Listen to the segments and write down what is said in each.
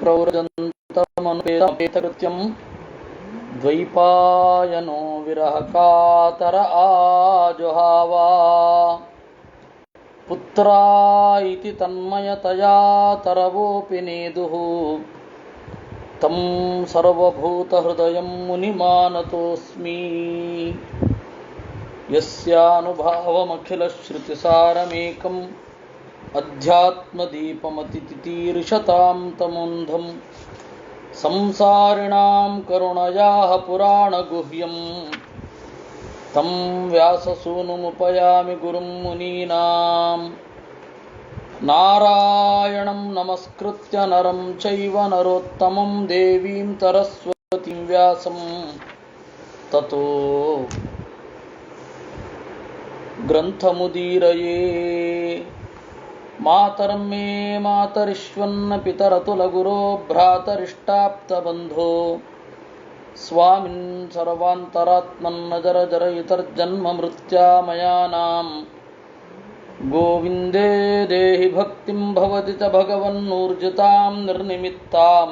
ಪ್ರವ್ರಜಂತಮನುಪೇತಕೃತ್ಯಂ ದ್ವೈಪಾಯನೋ ವಿರಹಕಾತರ ಆಜುಹಾವಾ ಪುತ್ರ ಇತಿ ತನ್ಮಯತಯಾ ತರವೋಪಿ ನೇದುಃ ತಂ ಸರ್ವಭೂತಹೃದಯಂ ಮುನಿಮಾನತೋಸ್ಮಿ ಯಸ್ಯಾನುಭಾವಮಖಿಲಶ್ರುತಿಸಾರಮೇಕಂ ಅಧ್ಯಾತ್ಮದೀಪಮತಿತಿತೀರ್ಷತಾಂ ತಮೋಂಧಂ ಸಂಸಾರಿಣಾಂ ಕರುಣಯಾಃ ಪುರಾಣಗುಹ್ಯಂ ತಂ ವ್ಯಾಸಸೂನುಮುಪಯಾಮಿ ಗುರುಂ ಮುನೀನಾಂ ನಾರಾಯಣಂ ನಮಸ್ಕೃತ್ಯ ನರಂ ಚೈವ ನರೋತ್ತಮಂ ದೇವೀಂ ಸರಸ್ವತೀಂ ವ್ಯಾಸಂ ತತೋ ಗ್ರಂಥಮುದೀರಯೇ ಮಾತರಂ ಮೇ ಮಾತರಿಷ್ವನ್ನ ಪಿತರತುಲಗುರೋ ಭ್ರಾತರಿಷ್ಟಾಪ್ತಬಂಧೋ ಸ್ವಾಮಿನ್ ಸರ್ವಾಂತರಾತ್ಮನ್ನ ಜರ ಜರಯಿತರ್ಜನ್ಮ ಮೃತ್ಯಾಮಯಾನಾಂ ಗೋವಿಂದೇ ದೇಹಿ ಭಕ್ತಿಂ ಭವತಿ ಚ ಭಗವನ್ನೂರ್ಜಿತಾಂ ನಿರ್ನಿಮಿತ್ತಾಂ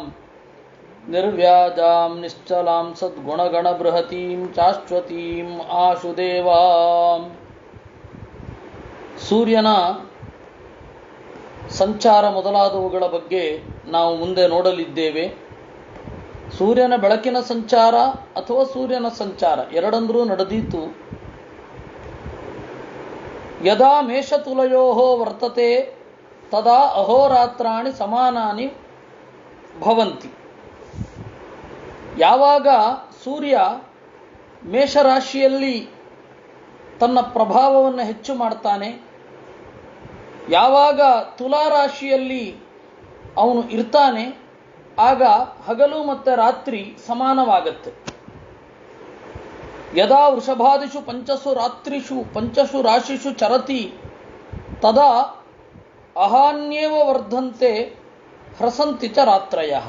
ನಿರ್ವ್ಯಾಜಾಂ ನಿಶ್ಚಲಾಂ ಸದ್ಗುಣಗಣ ಬೃಹತೀಂ ಶಾಶ್ವತೀಂ ಆಶುದೇವಾಂ. ಸೂರ್ಯನ ಸಂಚಾರ ಮೊದಲಾದವುಗಳ ಬಗ್ಗೆ ನಾವು ಮುಂದೆ ನೋಡಲಿದ್ದೇವೆ. ಸೂರ್ಯನ ಬೆಳಕಿನ ಸಂಚಾರ ಅಥವಾ ಸೂರ್ಯನ ಸಂಚಾರ ಎರಡಂದ್ರೂ ನಡೆದೀತು. ಯದಾ ಮೇಷತುಲಯೋ ವರ್ತತೆ ತದಾ ಅಹೋರಾತ್ರಾಣಿ ಸಮಾನಾನಿ ಭವಂತಿ. ಯಾವಾಗ ಸೂರ್ಯ ಮೇಷರಾಶಿಯಲ್ಲಿ ತನ್ನ ಪ್ರಭಾವವನ್ನು ಹೆಚ್ಚು ಮಾಡ್ತಾನೆ, ಯಾವಾಗ ತುಲಾರಾಶಿಯಲ್ಲಿ ಅವನು ಇರ್ತಾನೆ, ಆಗ ಹಗಲು ಮತ್ತು ರಾತ್ರಿ ಸಮಾನವಾಗತ್ತೆ. ಯದಾ ವೃಷಭಾದಿಷು ಪಂಚಸು ರಾತ್ರಿಷು ಪಂಚಸು ರಾಶಿಷು ಚರತಿ ತದಾ ಅಹಾನ್ಯೇವ ವರ್ಧಂತೆ ಹ್ರಸಂತಿ ಚ ರಾತ್ರಯಃ.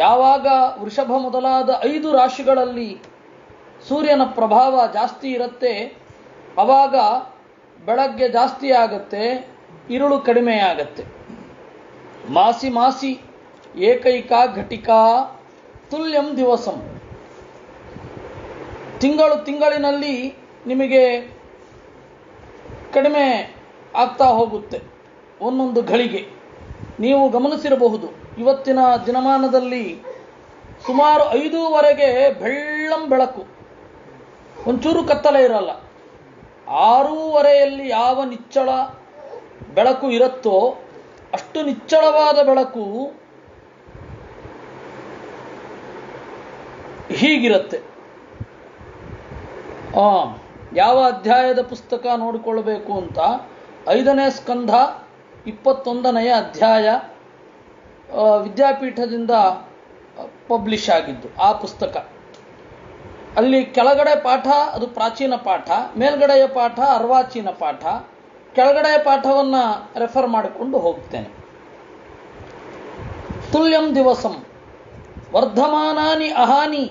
ಯಾವಾಗ ವೃಷಭ ಮೊದಲಾದ 5 ರಾಶಿಗಳಲ್ಲಿ ಸೂರ್ಯನ ಪ್ರಭಾವ ಜಾಸ್ತಿ ಇರುತ್ತೆ, ಆವಾಗ ಬೆಳಗ್ಗೆ ಜಾಸ್ತಿ ಆಗತ್ತೆ, ಇರುಳು ಕಡಿಮೆಯಾಗತ್ತೆ. ಮಾಸಿ ಮಾಸಿ ಏಕೈಕಾ ಘಟಿಕಾ ತುಲ್ಯಂ ದಿವಸಂ. ತಿಂಗಳಿನಲ್ಲಿ ನಿಮಗೆ ಕಡಿಮೆ ಆಗ್ತಾ ಹೋಗುತ್ತೆ ಒಂದೊಂದು ಘಳಿಗೆ. ನೀವು ಗಮನಿಸಿರಬಹುದು, ಇವತ್ತಿನ ದಿನಮಾನದಲ್ಲಿ ಸುಮಾರು 5:30ಗೆ ಬೆಳ್ಳಂ ಬೆಳಕು, ಒಂಚೂರು ಕತ್ತಲೆ ಇರಲ್ಲ. 6:30ಯಲ್ಲಿ ಯಾವ ನಿಚ್ಚಳ ಬೆಳಕು ಇರುತ್ತೋ ಅಷ್ಟು ನಿಚ್ಚಳವಾದ ಬೆಳಕು ಹೀಗಿರುತ್ತೆ. ಯಾವ ಅಧ್ಯಾಯದ ಪುಸ್ತಕ ನೋಡಿಕೊಳ್ಳಬೇಕು ಅಂತ 5ನೇ ಸ್ಕಂಧ 21ನೆಯ ಅಧ್ಯಾಯ ವಿದ್ಯಾಪೀಠದಿಂದ ಪಬ್ಲಿಷ್ ಆಗಿದ್ದು ಆ ಪುಸ್ತಕ. ಅಲ್ಲಿ ಕೆಳಗಡೆ ಪಾಠ ಅದು ಪ್ರಾಚೀನ ಪಾಠ, ಮೇಲ್ಗಡೆಯ ಪಾಠ ಅರ್ವಾಚೀನ ಪಾಠ. ಕೆಳಗಡೆಯ ಪಾಠವನ್ನು ರೆಫರ್ ಮಾಡಿಕೊಂಡು ಹೋಗ್ತೇನೆ. ತುಲ್ಯಂ ದಿವಸಂ ವರ್ಧಮಾನಾನಿ ಅಹಾನಿ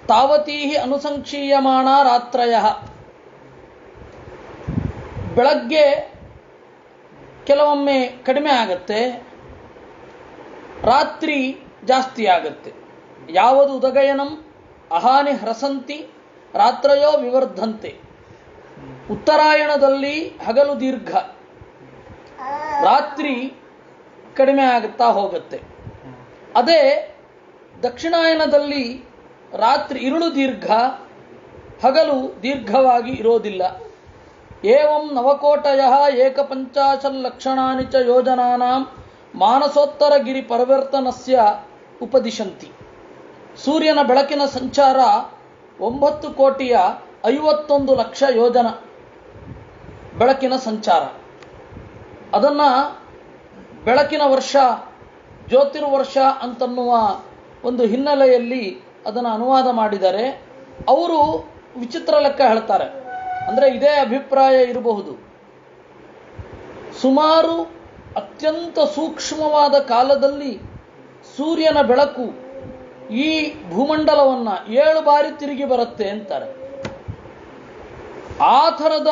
ತಾವತೀಹಿ ಅನುಸಂಕ್ಷೀಯಮಾಣ ರಾತ್ರಯಃ. ಬೆಳಗ್ಗೆ ಕೆಲವೊಮ್ಮೆ ಕಡಿಮೆ ಆಗತ್ತೆ, ರಾತ್ರಿ ಜಾಸ್ತಿ ಆಗತ್ತೆ. ಯಾವುದು ಉದಗಯನಂ ಅಹಾನಿ ಹ್ರಸಂತಿ ರಾತ್ರಯೋ ವಿವರ್ಧಂತೆ. ಉತ್ತರಾಯಣದಲ್ಲಿ ಹಗಲು ದೀರ್ಘ, ರಾತ್ರಿ ಕಡಿಮೆ ಆಗುತ್ತಾ ಹೋಗುತ್ತೆ. ಅದೇ ದಕ್ಷಿಣಾಯನದಲ್ಲಿ ರಾತ್ರಿ ಇರುಳು ದೀರ್ಘ, ಹಗಲು ದೀರ್ಘವಾಗಿ ಇರೋದಿಲ್ಲ. ಏವಂ ನವಕೋಟಯಃ ಏಕಪಂಚಾಶಲ್ಲಕ್ಷಣಾನಿ ಚ ಯೋಜನಾನಾಂ ಮಾನಸೋತ್ತರ ಗಿರಿ ಪರಿವರ್ತನಸ್ಯ ಉಪದಿಶಂತಿ. ಸೂರ್ಯನ ಬೆಳಕಿನ ಸಂಚಾರ 9,51,00,000 ಯೋಜನ ಬೆಳಕಿನ ಸಂಚಾರ. ಅದನ್ನು ಬೆಳಕಿನ ವರ್ಷ, ಜ್ಯೋತಿರ್ವರ್ಷ ಅಂತನ್ನುವ ಒಂದು ಹಿನ್ನೆಲೆಯಲ್ಲಿ ಅದನ್ನು ಅನುವಾದ ಮಾಡಿದ್ದಾರೆ. ಅವರು ವಿಚಿತ್ರ ಲೆಕ್ಕ ಹೇಳ್ತಾರೆ. ಅಂದರೆ ಇದೇ ಅಭಿಪ್ರಾಯ ಇರಬಹುದು. ಸುಮಾರು ಅತ್ಯಂತ ಸೂಕ್ಷ್ಮವಾದ ಕಾಲದಲ್ಲಿ ಸೂರ್ಯನ ಬೆಳಕು ಈ ಭೂಮಂಡಲವನ್ನು 7 ಬಾರಿ ತಿರುಗಿ ಬರುತ್ತೆ ಅಂತಾರೆ. ಆ ಥರದ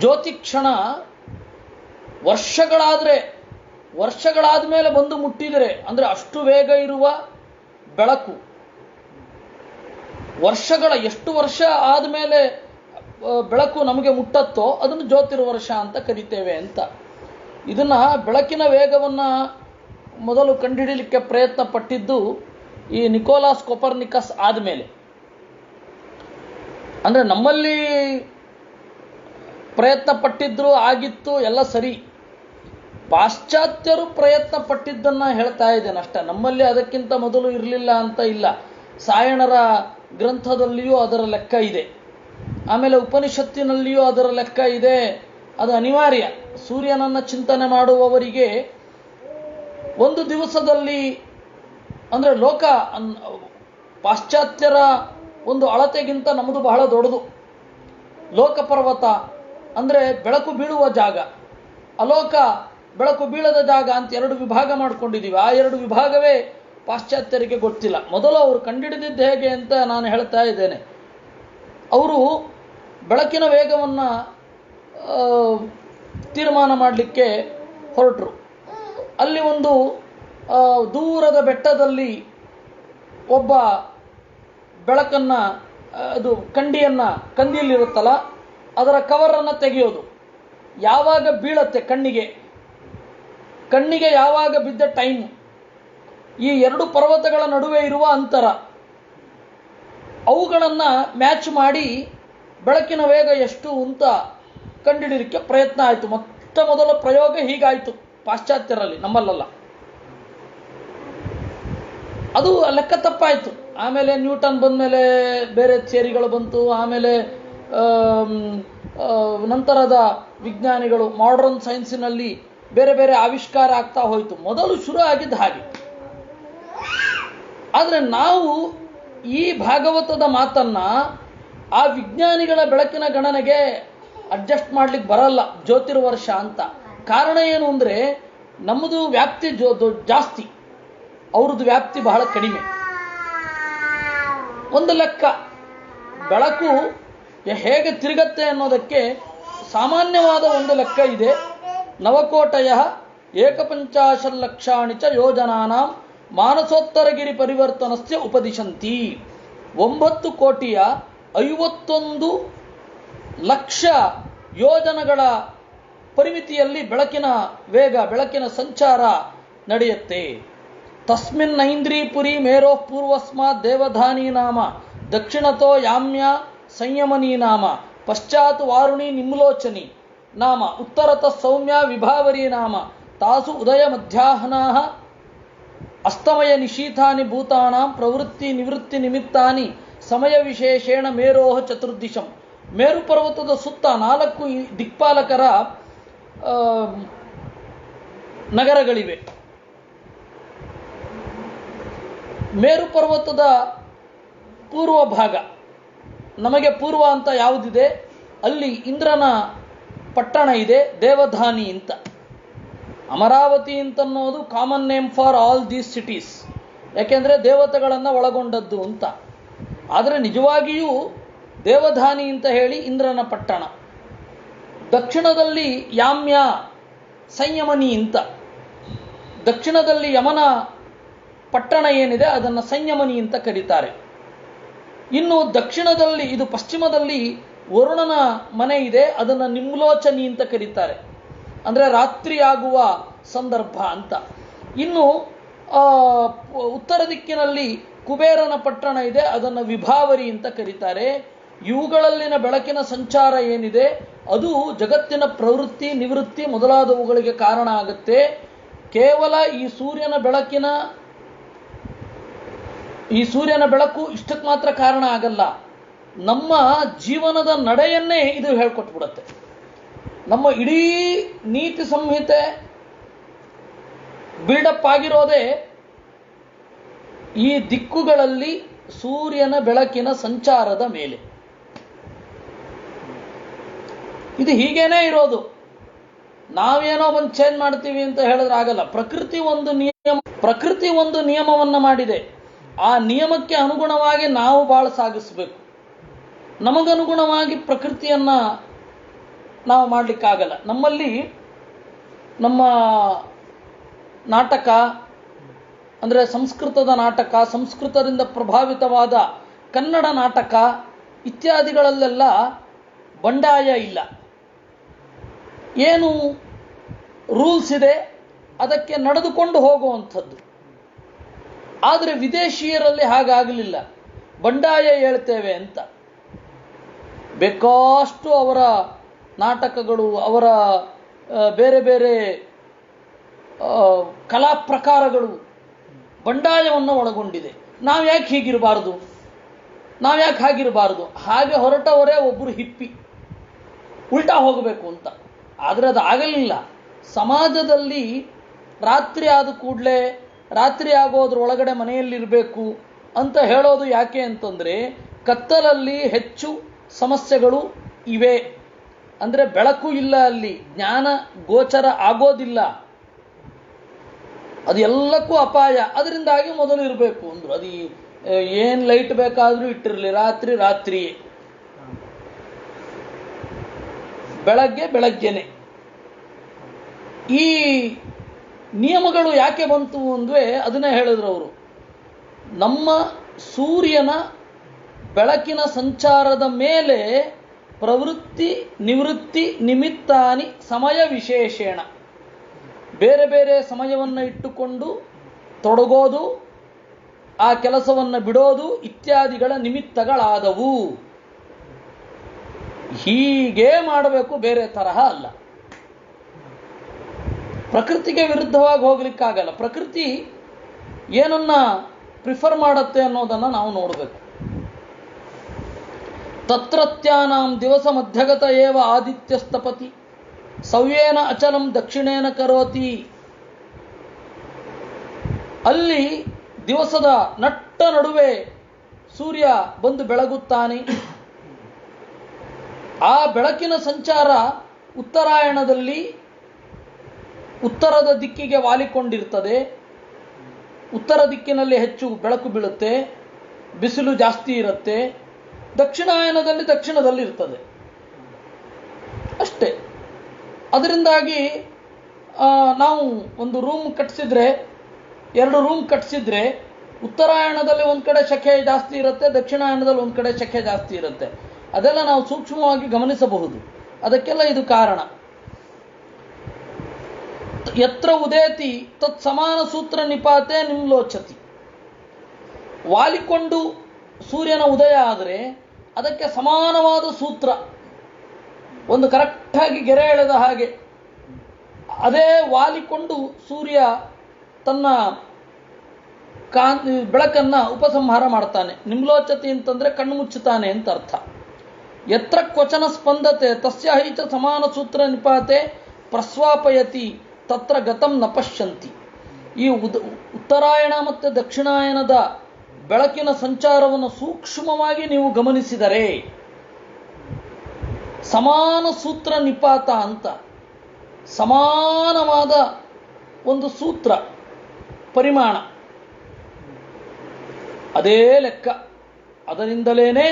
ಜ್ಯೋತಿಕ್ಷಣ ವರ್ಷಗಳಾದರೆ ವರ್ಷಗಳಾದ ಮೇಲೆ ಬಂದು ಮುಟ್ಟಿದರೆ, ಅಂದರೆ ಅಷ್ಟು ವೇಗ ಇರುವ ಬೆಳಕು ಎಷ್ಟು ವರ್ಷ ಆದಮೇಲೆ ಬೆಳಕು ನಮಗೆ ಮುಟ್ಟತ್ತೋ ಅದನ್ನು ಜ್ಯೋತಿರ್ವರ್ಷ ಅಂತ ಕರಿತೇವೆ ಅಂತ. ಇದನ್ನ ಬೆಳಕಿನ ವೇಗವನ್ನು ಮೊದಲು ಕಂಡುಹಿಡಿಯಲಿಕ್ಕೆ ಪ್ರಯತ್ನ ಪಟ್ಟಿದ್ದು ಈ ನಿಕೋಲಾಸ್ ಕೊಪರ್ನಿಕಸ್ ಆದಮೇಲೆ. ಅಂದರೆ ನಮ್ಮಲ್ಲಿ ಪ್ರಯತ್ನ ಪಟ್ಟಿದ್ರು, ಆಗಿತ್ತು, ಎಲ್ಲ ಸರಿ. ಪಾಶ್ಚಾತ್ಯರು ಪ್ರಯತ್ನ ಪಟ್ಟಿದ್ದನ್ನು ಹೇಳ್ತಾ ಇದ್ದೇನೆ ಅಷ್ಟೇ. ನಮ್ಮಲ್ಲಿ ಅದಕ್ಕಿಂತ ಮೊದಲು ಇರಲಿಲ್ಲ ಅಂತ ಇಲ್ಲ. ಸಾಯಣರ ಗ್ರಂಥದಲ್ಲಿಯೂ ಅದರ ಲೆಕ್ಕ ಇದೆ, ಆಮೇಲೆ ಉಪನಿಷತ್ತಿನಲ್ಲಿಯೂ ಅದರ ಲೆಕ್ಕ ಇದೆ. ಅದು ಅನಿವಾರ್ಯ. ಸೂರ್ಯನನ್ನು ಚಿಂತನೆ ಮಾಡುವವರಿಗೆ ಒಂದು ದಿವಸದಲ್ಲಿ, ಅಂದರೆ ಪಾಶ್ಚಾತ್ಯರ ಒಂದು ಅಳತೆಗಿಂತ ನಮ್ಮದು ಬಹಳ ದೊಡ್ಡದು. ಲೋಕ ಪರ್ವತ ಅಂದರೆ ಬೆಳಕು ಬೀಳುವ ಜಾಗ, ಅಲೋಕ ಬೆಳಕು ಬೀಳದ ಜಾಗ ಅಂತ ಎರಡು ವಿಭಾಗ ಮಾಡ್ಕೊಂಡಿದ್ದೀವಿ. ಆ ಎರಡು ವಿಭಾಗವೇ ಪಾಶ್ಚಾತ್ಯರಿಗೆ ಗೊತ್ತಿಲ್ಲ. ಮೊದಲು ಅವರು ಕಂಡುಹಿಡಿದಿದ್ದು ಹೇಗೆ ಅಂತ ನಾನು ಹೇಳ್ತಾ ಇದ್ದೇನೆ. ಅವರು ಬೆಳಕಿನ ವೇಗವನ್ನು ತೀರ್ಮಾನ ಮಾಡಲಿಕ್ಕೆ ಹೊರಟರು. ಅಲ್ಲಿ ಒಂದು ದೂರದ ಬೆಟ್ಟದಲ್ಲಿ ಒಬ್ಬ ಬೆಳಕನ್ನು, ಅದು ಕಂದಿಯಲ್ಲಿರುತ್ತಲ್ಲ, ಅದರ ಕವರನ್ನು ತೆಗೆಯೋದು. ಯಾವಾಗ ಬೀಳತ್ತೆ ಕಣ್ಣಿಗೆ ಯಾವಾಗ ಬಿದ್ದ ಟೈಮು, ಈ ಎರಡು ಪರ್ವತಗಳ ನಡುವೆ ಇರುವ ಅಂತರ, ಅವುಗಳನ್ನು ಮ್ಯಾಚ್ ಮಾಡಿ ಬೆಳಕಿನ ವೇಗ ಎಷ್ಟು ಅಂತ ಕಂಡುಹಿಡಿಯಲಿಕ್ಕೆ ಪ್ರಯತ್ನ ಆಯಿತು. ಮೊಟ್ಟ ಮೊದಲ ಪ್ರಯೋಗ ಹೀಗಾಯಿತು ಪಾಶ್ಚಾತ್ಯರಲ್ಲಿ, ನಮ್ಮಲ್ಲ. ಅದು ಲೆಕ್ಕ ತಪ್ಪಾಯಿತು. ಆಮೇಲೆ ನ್ಯೂಟನ್ ಬಂದಮೇಲೆ ಬೇರೆ ಥಿಯರಿಗಳು ಬಂತು. ಆಮೇಲೆ ನಂತರದ ವಿಜ್ಞಾನಿಗಳು, ಮಾಡರ್ನ್ ಸೈನ್ಸಿನಲ್ಲಿ ಬೇರೆ ಬೇರೆ ಆವಿಷ್ಕಾರ ಆಗ್ತಾ ಹೋಯಿತು. ಮೊದಲು ಶುರು ಆಗಿದ್ದು ಹಾಗೆ. ಆದರೆ ನಾವು ಈ ಭಾಗವತದ ಮಾತನ್ನ ಆ ವಿಜ್ಞಾನಿಗಳ ಬೆಳಕಿನ ಗಣನೆಗೆ ಅಡ್ಜಸ್ಟ್ ಮಾಡ್ಲಿಕ್ಕೆ ಬರಲ್ಲ, ಜ್ಯೋತಿರ್ವರ್ಷ ಅಂತ. ಕಾರಣ ಏನು ಅಂದರೆ ನಮ್ಮದು ವ್ಯಾಪ್ತಿ ಜಾಸ್ತಿ, ಅವ್ರದ್ದು ವ್ಯಾಪ್ತಿ ಬಹಳ ಕಡಿಮೆ. ಒಂದು ಲೆಕ್ಕ, ಬೆಳಕು ಹೇಗೆ ತಿರುಗತ್ತೆ ಅನ್ನೋದಕ್ಕೆ ಸಾಮಾನ್ಯವಾದ ಒಂದು ಲೆಕ್ಕ ಇದೆ. ನವಕೋಟಯ ಏಕಪಂಚಾಶಲ್ಲಕ್ಷಾಣಿ ಚ ಯೋಜನಾನಾಂ ಮಾನಸೋತ್ತರಗಿರಿ ಪರಿವರ್ತನಸ್ಯ ಉಪದಿಶಂತಿ. 9,51,00,000 ಯೋಜನಗಳ ಪರಿಮಿತಿಯಲ್ಲಿ ಬೆಳಕಿನ ವೇಗ, ಬೆಳಕಿನ ಸಂಚಾರ ನಡೆಯುತ್ತೆ. ತಸ್ಮಿನ್ ಐಂದ್ರೀಪುರಿ ಮೇರೋ ಪೂರ್ವಸ್ಮಾತ್ ದೇವಧಾನಿ ನಾಮ, ದಕ್ಷಿಣತೋ ಯಾಮ್ಯ ಸಂಯಮನಿ ನಾಮ, ಪಶ್ಚಾತ್ ವಾರುಣಿ ನಿಮ್ಲೋಚನಿ ನಾಮ, ಉತ್ತರತಃ ಸೌಮ್ಯ ವಿಭಾವರಿ ನಾಮ, ತಾಸು ಉದಯ ಮಧ್ಯಾಹ್ನಾಃ ಅಸ್ತಮಯ ನಿಶೀಥಾನಿ ಭೂತಾನಾಂ ಪ್ರವೃತ್ತಿ ನಿವೃತ್ತಿ ನಿಮಿತ್ತಾನಿ ಸಮಯ ವಿಶೇಷೇಣ ಮೇರೋಹ ಚತುರ್ದಿಶಂ. ಮೇರು ಪರ್ವತದ ಸುತ್ತ 4 ದಿಕ್ಪಾಲಕರ ನಗರಗಳಿವೆ. ಮೇರು ಪರ್ವತದ ಪೂರ್ವ ಭಾಗ, ನಮಗೆ ಪೂರ್ವ ಅಂತ ಯಾವುದಿದೆ ಅಲ್ಲಿ ಇಂದ್ರನ ಪಟ್ಟಣ ಇದೆ, ದೇವಧಾನಿ ಅಂತ. ಅಮರಾವತಿ ಅಂತನ್ನೋದು common name for all these cities, ಯಾಕೆಂದರೆ ದೇವತೆಗಳನ್ನು ಒಳಗೊಂಡದ್ದು ಅಂತ. ಆದರೆ ನಿಜವಾಗಿಯೂ ದೇವಧಾನಿ ಅಂತ ಹೇಳಿ ಇಂದ್ರನ ಪಟ್ಟಣ. ದಕ್ಷಿಣದಲ್ಲಿ ಯಾಮ್ಯ ಸಂಯಮನಿ ಅಂತ, ದಕ್ಷಿಣದಲ್ಲಿ ಯಮನ ಪಟ್ಟಣ ಏನಿದೆ ಅದನ್ನು ಸಂಯಮನಿ ಅಂತ ಕರೀತಾರೆ. ಇನ್ನು ದಕ್ಷಿಣದಲ್ಲಿ, ಇದು ಪಶ್ಚಿಮದಲ್ಲಿ ವರುಣನ ಮನೆ ಇದೆ, ಅದನ್ನು ನಿಮ್ಲೋಚನಿ ಅಂತ ಕರೀತಾರೆ, ಅಂದರೆ ರಾತ್ರಿ ಆಗುವ ಸಂದರ್ಭ ಅಂತ. ಇನ್ನು ಉತ್ತರ ದಿಕ್ಕಿನಲ್ಲಿ ಕುಬೇರನ ಪಟ್ಟಣ ಇದೆ, ಅದನ್ನು ವಿಭಾವರಿ ಅಂತ ಕರೀತಾರೆ. ಇವುಗಳಲ್ಲಿನ ಬೆಳಕಿನ ಸಂಚಾರ ಏನಿದೆ ಅದು ಜಗತ್ತಿನ ಪ್ರವೃತ್ತಿ ನಿವೃತ್ತಿ ಮೊದಲಾದವುಗಳಿಗೆ ಕಾರಣ ಆಗುತ್ತೆ. ಕೇವಲ ಈ ಸೂರ್ಯನ ಬೆಳಕು ಇಷ್ಟಕ್ಕೆ ಮಾತ್ರ ಕಾರಣ ಆಗಲ್ಲ, ನಮ್ಮ ಜೀವನದ ನಡೆಯನ್ನೇ ಇದು ಹೇಳ್ಕೊಟ್ಬಿಡುತ್ತೆ. ನಮ್ಮ ಇಡೀ ನೀತಿ ಸಂಹಿತೆ ಬಿಲ್ಡಪ್ ಆಗಿರೋದೇ ಈ ದಿಕ್ಕುಗಳಲ್ಲಿ ಸೂರ್ಯನ ಬೆಳಕಿನ ಸಂಚಾರದ ಮೇಲೆ. ಇದು ಹೀಗೇನೇ ಇರೋದು. ನಾವೇನೋ ಒಂದು ಚೇಂಜ್ ಮಾಡ್ತೀವಿ ಅಂತ ಹೇಳಿದ್ರೆ ಆಗಲ್ಲ. ಪ್ರಕೃತಿ ಒಂದು ನಿಯಮವನ್ನು ಮಾಡಿದೆ. ಆ ನಿಯಮಕ್ಕೆ ಅನುಗುಣವಾಗಿ ನಾವು ಬಾಳ ಸಾಗಿಸ್ಬೇಕು. ನಮಗನುಗುಣವಾಗಿ ಪ್ರಕೃತಿಯನ್ನ ನಾವು ಮಾಡಲಿಕ್ಕಾಗಲ್ಲ. ನಮ್ಮಲ್ಲಿ ನಮ್ಮ ನಾಟಕ ಅಂದರೆ ಸಂಸ್ಕೃತದ ನಾಟಕ, ಸಂಸ್ಕೃತದಿಂದ ಪ್ರಭಾವಿತವಾದ ಕನ್ನಡ ನಾಟಕ ಇತ್ಯಾದಿಗಳಲ್ಲೆಲ್ಲ ಬಂಡಾಯ ಇಲ್ಲ. ಏನು ರೂಲ್ಸ್ ಇದೆ ಅದಕ್ಕೆ ನಡೆದುಕೊಂಡು ಹೋಗುವಂಥದ್ದು. ಆದರೆ ವಿದೇಶಿಯರಲ್ಲಿ ಹಾಗಾಗಲಿಲ್ಲ. ಬಂಡಾಯ ಹೇಳ್ತೇವೆ ಅಂತ ಬೇಕಷ್ಟು ಅವರ ನಾಟಕಗಳು, ಅವರ ಬೇರೆ ಬೇರೆ ಕಲಾ ಪ್ರಕಾರಗಳು ಬಂಡಾಯವನ್ನು ಒಳಗೊಂಡಿದೆ. ನಾವು ಯಾಕೆ ಹೀಗಿರಬಾರ್ದು, ನಾವು ಯಾಕೆ ಹಾಗಿರಬಾರ್ದು? ಹಾಗೆ ಹೊರಟವರೇ ಒಬ್ಬರು ಹಿಪ್ಪಿ, ಉಲ್ಟಾ ಹೋಗಬೇಕು ಅಂತ. ಆದರೆ ಅದು ಆಗಲಿಲ್ಲ. ಸಮಾಜದಲ್ಲಿ ರಾತ್ರಿ ಆದ ಕೂಡಲೇ ರಾತ್ರಿ ಆಗೋದ್ರೊಳಗಡೆ ಮನೆಯಲ್ಲಿರಬೇಕು ಅಂತ ಹೇಳೋದು ಯಾಕೆ ಅಂತಂದರೆ, ಕತ್ತಲಲ್ಲಿ ಹೆಚ್ಚು ಸಮಸ್ಯೆಗಳು ಇವೆ. ಅಂದರೆ ಬೆಳಕು ಇಲ್ಲ, ಅಲ್ಲಿ ಜ್ಞಾನ ಗೋಚರ ಆಗೋದಿಲ್ಲ, ಅದು ಎಲ್ಲಕ್ಕೂ ಅಪಾಯ. ಅದರಿಂದಾಗಿ ಮೊದಲು ಇರಬೇಕು ಅಂದರು. ಅದು ಏನು ಲೈಟ್ ಬೇಕಾದರೂ ಇಟ್ಟಿರಲಿ, ರಾತ್ರಿ ರಾತ್ರಿಯೇ, ಬೆಳಗ್ಗೆ ಬೆಳಗ್ಗೆನೆ. ಈ ನಿಯಮಗಳು ಯಾಕೆ ಬಂತು ಅಂದರೆ ಅದನ್ನೇ ಹೇಳಿದ್ರು ಅವರು. ನಮ್ಮ ಸೂರ್ಯನ ಬೆಳಕಿನ ಸಂಚಾರದ ಮೇಲೆ ಪ್ರವೃತ್ತಿ ನಿವೃತ್ತಿ ನಿಮಿತ್ತಾನಿ ಸಮಯ ವಿಶೇಷೇಣ, ಬೇರೆ ಬೇರೆ ಸಮಯವನ್ನು ಇಟ್ಟುಕೊಂಡು ತೊಡಗೋದು, ಆ ಕೆಲಸವನ್ನು ಬಿಡೋದು ಇತ್ಯಾದಿಗಳ ನಿಮಿತ್ತಗಳಾದವು. ಹೀಗೆ ಮಾಡಬೇಕು, ಬೇರೆ ತರಹ ಅಲ್ಲ. ಪ್ರಕೃತಿಗೆ ವಿರುದ್ಧವಾಗಿ ಹೋಗ್ಲಿಕ್ಕಾಗಲ್ಲ. ಪ್ರಕೃತಿ ಏನನ್ನ ಪ್ರಿಫರ್ ಮಾಡುತ್ತೆ ಅನ್ನೋದನ್ನು ನಾವು ನೋಡಬೇಕು. ತತ್ರತ್ಯಾನಾಂ ದಿವಸ ಮಧ್ಯಗತ ಏವ ಆದಿತ್ಯಸ್ತಪತಿ ಸವ್ಯೇನ ಅಚಲಂ ದಕ್ಷಿಣೇನ ಕರೋತಿ. ಅಲ್ಲಿ ದಿವಸದ ನಟ್ಟ ನಡುವೆ ಸೂರ್ಯ ಬಂದು ಬೆಳಗುತ್ತಾನೆ. ಆ ಬೆಳಕಿನ ಸಂಚಾರ ಉತ್ತರಾಯಣದಲ್ಲಿ ಉತ್ತರದ ದಿಕ್ಕಿಗೆ ವಾಲಿಕೊಂಡಿರ್ತದೆ. ಉತ್ತರ ದಿಕ್ಕಿನಲ್ಲಿ ಹೆಚ್ಚು ಬೆಳಕು ಬೀಳುತ್ತೆ, ಬಿಸಿಲು ಜಾಸ್ತಿ ಇರುತ್ತೆ. ದಕ್ಷಿಣಾಯನದಲ್ಲಿ ದಕ್ಷಿಣದಲ್ಲಿ ಇರ್ತದೆ ಅಷ್ಟೇ. ಅದರಿಂದಾಗಿ ನಾವು ಒಂದು ರೂಮ್ ಕಟ್ಟಿಸಿದ್ರೆ, 2 ರೂಮ್ ಕಟ್ಟಿಸಿದ್ರೆ, ಉತ್ತರಾಯಣದಲ್ಲಿ ಒಂದು ಕಡೆ ಶೆಕೆ ಜಾಸ್ತಿ ಇರುತ್ತೆ, ದಕ್ಷಿಣಾಯನದಲ್ಲಿ ಒಂದು ಕಡೆ ಶೆಕೆ ಜಾಸ್ತಿ ಇರುತ್ತೆ. ಅದೆಲ್ಲ ನಾವು ಸೂಕ್ಷ್ಮವಾಗಿ ಗಮನಿಸಬಹುದು. ಅದಕ್ಕೆಲ್ಲ ಇದು ಕಾರಣ. ಯತ್ರ ಉದೇತಿ ತತ್ ಸಮಾನ ಸೂತ್ರ ನಿಪಾತೆ ನಿಮ್ಲೋಚತಿ. ವಾಲಿಕೊಂಡು ಸೂರ್ಯನ ಉದಯ ಆದರೆ ಅದಕ್ಕೆ ಸಮಾನವಾದ ಸೂತ್ರ, ಒಂದು ಕರೆಕ್ಟಾಗಿ ಗೆರೆ ಎಳೆದ ಹಾಗೆ, ಅದೇ ವಾಲಿಕೊಂಡು ಸೂರ್ಯ ತನ್ನ ಬೆಳಕನ್ನು ಉಪಸಂಹಾರ ಮಾಡ್ತಾನೆ. ನಿಮ್ಲೋಚತಿ ಅಂತಂದರೆ ಕಣ್ಣು ಮುಚ್ಚುತ್ತಾನೆ ಅಂತ ಅರ್ಥ. ಯತ್ರ ಕ್ವಚನ ಸ್ಪಂದತೆ ತಸ್ಯ ಹೈಚ ಸಮಾನ ಸೂತ್ರ ನಿಪಾತೆ ಪ್ರಸ್ವಾಪಯತಿ ತತ್ರ ಗತಂ ನ ಪಶ್ಯಂತಿ. ಈ ಉತ್ತರಾಯಣ ಮತ್ತು ದಕ್ಷಿಣಾಯನದ ಬೆಳಕಿನ ಸಂಚಾರವನ್ನು ಸೂಕ್ಷ್ಮವಾಗಿ ನೀವು ಗಮನಿಸಿದರೆ ಸಮಾನ ಸೂತ್ರ ನಿಪಾತ ಅಂತ, ಸಮಾನವಾದ ಒಂದು ಸೂತ್ರ ಪರಿಮಾಣ, ಅದೇ ಲೆಕ್ಕ, ಅದರಿಂದಲೇನೆ